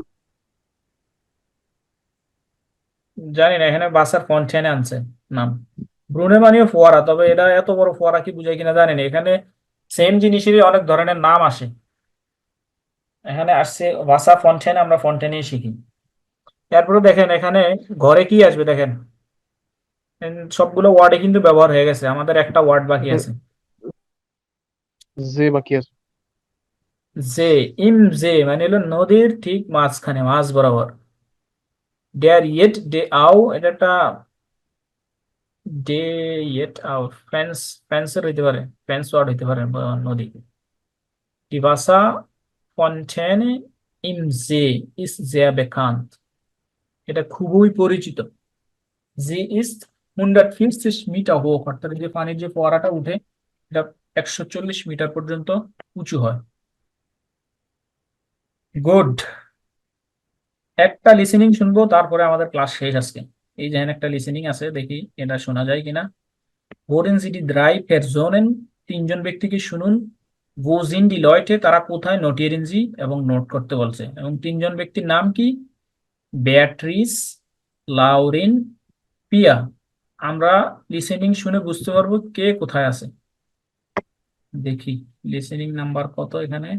জানি না, এখানে বাসার ফন্টেনে আনছে নাম। ব্রুনে মানেও ফোয়ারা, তবে এটা এত বড় ফোয়ারা কি বুঝায় কিনা জানি না। এখানে সেম জিনিসেরই অনেক ধরনের নাম আসে। এখানে আসছে ভাসা ফন্টেন, আমরা ফন্টেনেই শিখি। তারপরে দেখেন এখানে ঘরে কি আসবে দেখেন, সবগুলো ওয়ার্ডে কিন্তু ব্যবহার হয়ে গেছে, আমাদের একটা ওয়ার্ড বাকি আছে। যে বাকি আছে। যে, ইম যে মানে হলো নদীর ঠিক মাঝখানে, মাঝ বরাবর। ডেয়ার ইয়েট ডে আউ, এটা একটা ডে ইয়েট আউ ফ্রেন্স, ফ্রেন্সের হইতে পারে, ফ্রেন্স ওয়ার্ড হইতে পারে নদী। Die Wasserfontäne im See ist sehr bekannt। এটা খুবই পরিচিত। Sie ist 140 মিটার hoch, অর্থাৎ যে পানির যে ফোয়ারাটা উঠে এটা 140 মিটার পর্যন্ত উঁচু হয়। গুড। একটা লিসেনিং শুনবো, তারপরে আমাদের ক্লাস শেষ আজকে। এই যে একটা লিসেনিং আছে, দেখি এটা শোনা যায় কিনা। Hören Sie die drei Personen, তিনজন ব্যক্তিকে শুনুন। Wo sind die Leute, তারা কোথায়, নোটিয়েন জি এবং নোট করতে বলছে। এবং তিনজন ব্যক্তির নাম কি? বেয়াট্রিস, লাউরিন, পিয়া। আমরা লিসেনিং শুনে বুঝতে পারবো কে কোথায় আছে। দেখি লিসেনিং নাম্বার কত এখানে।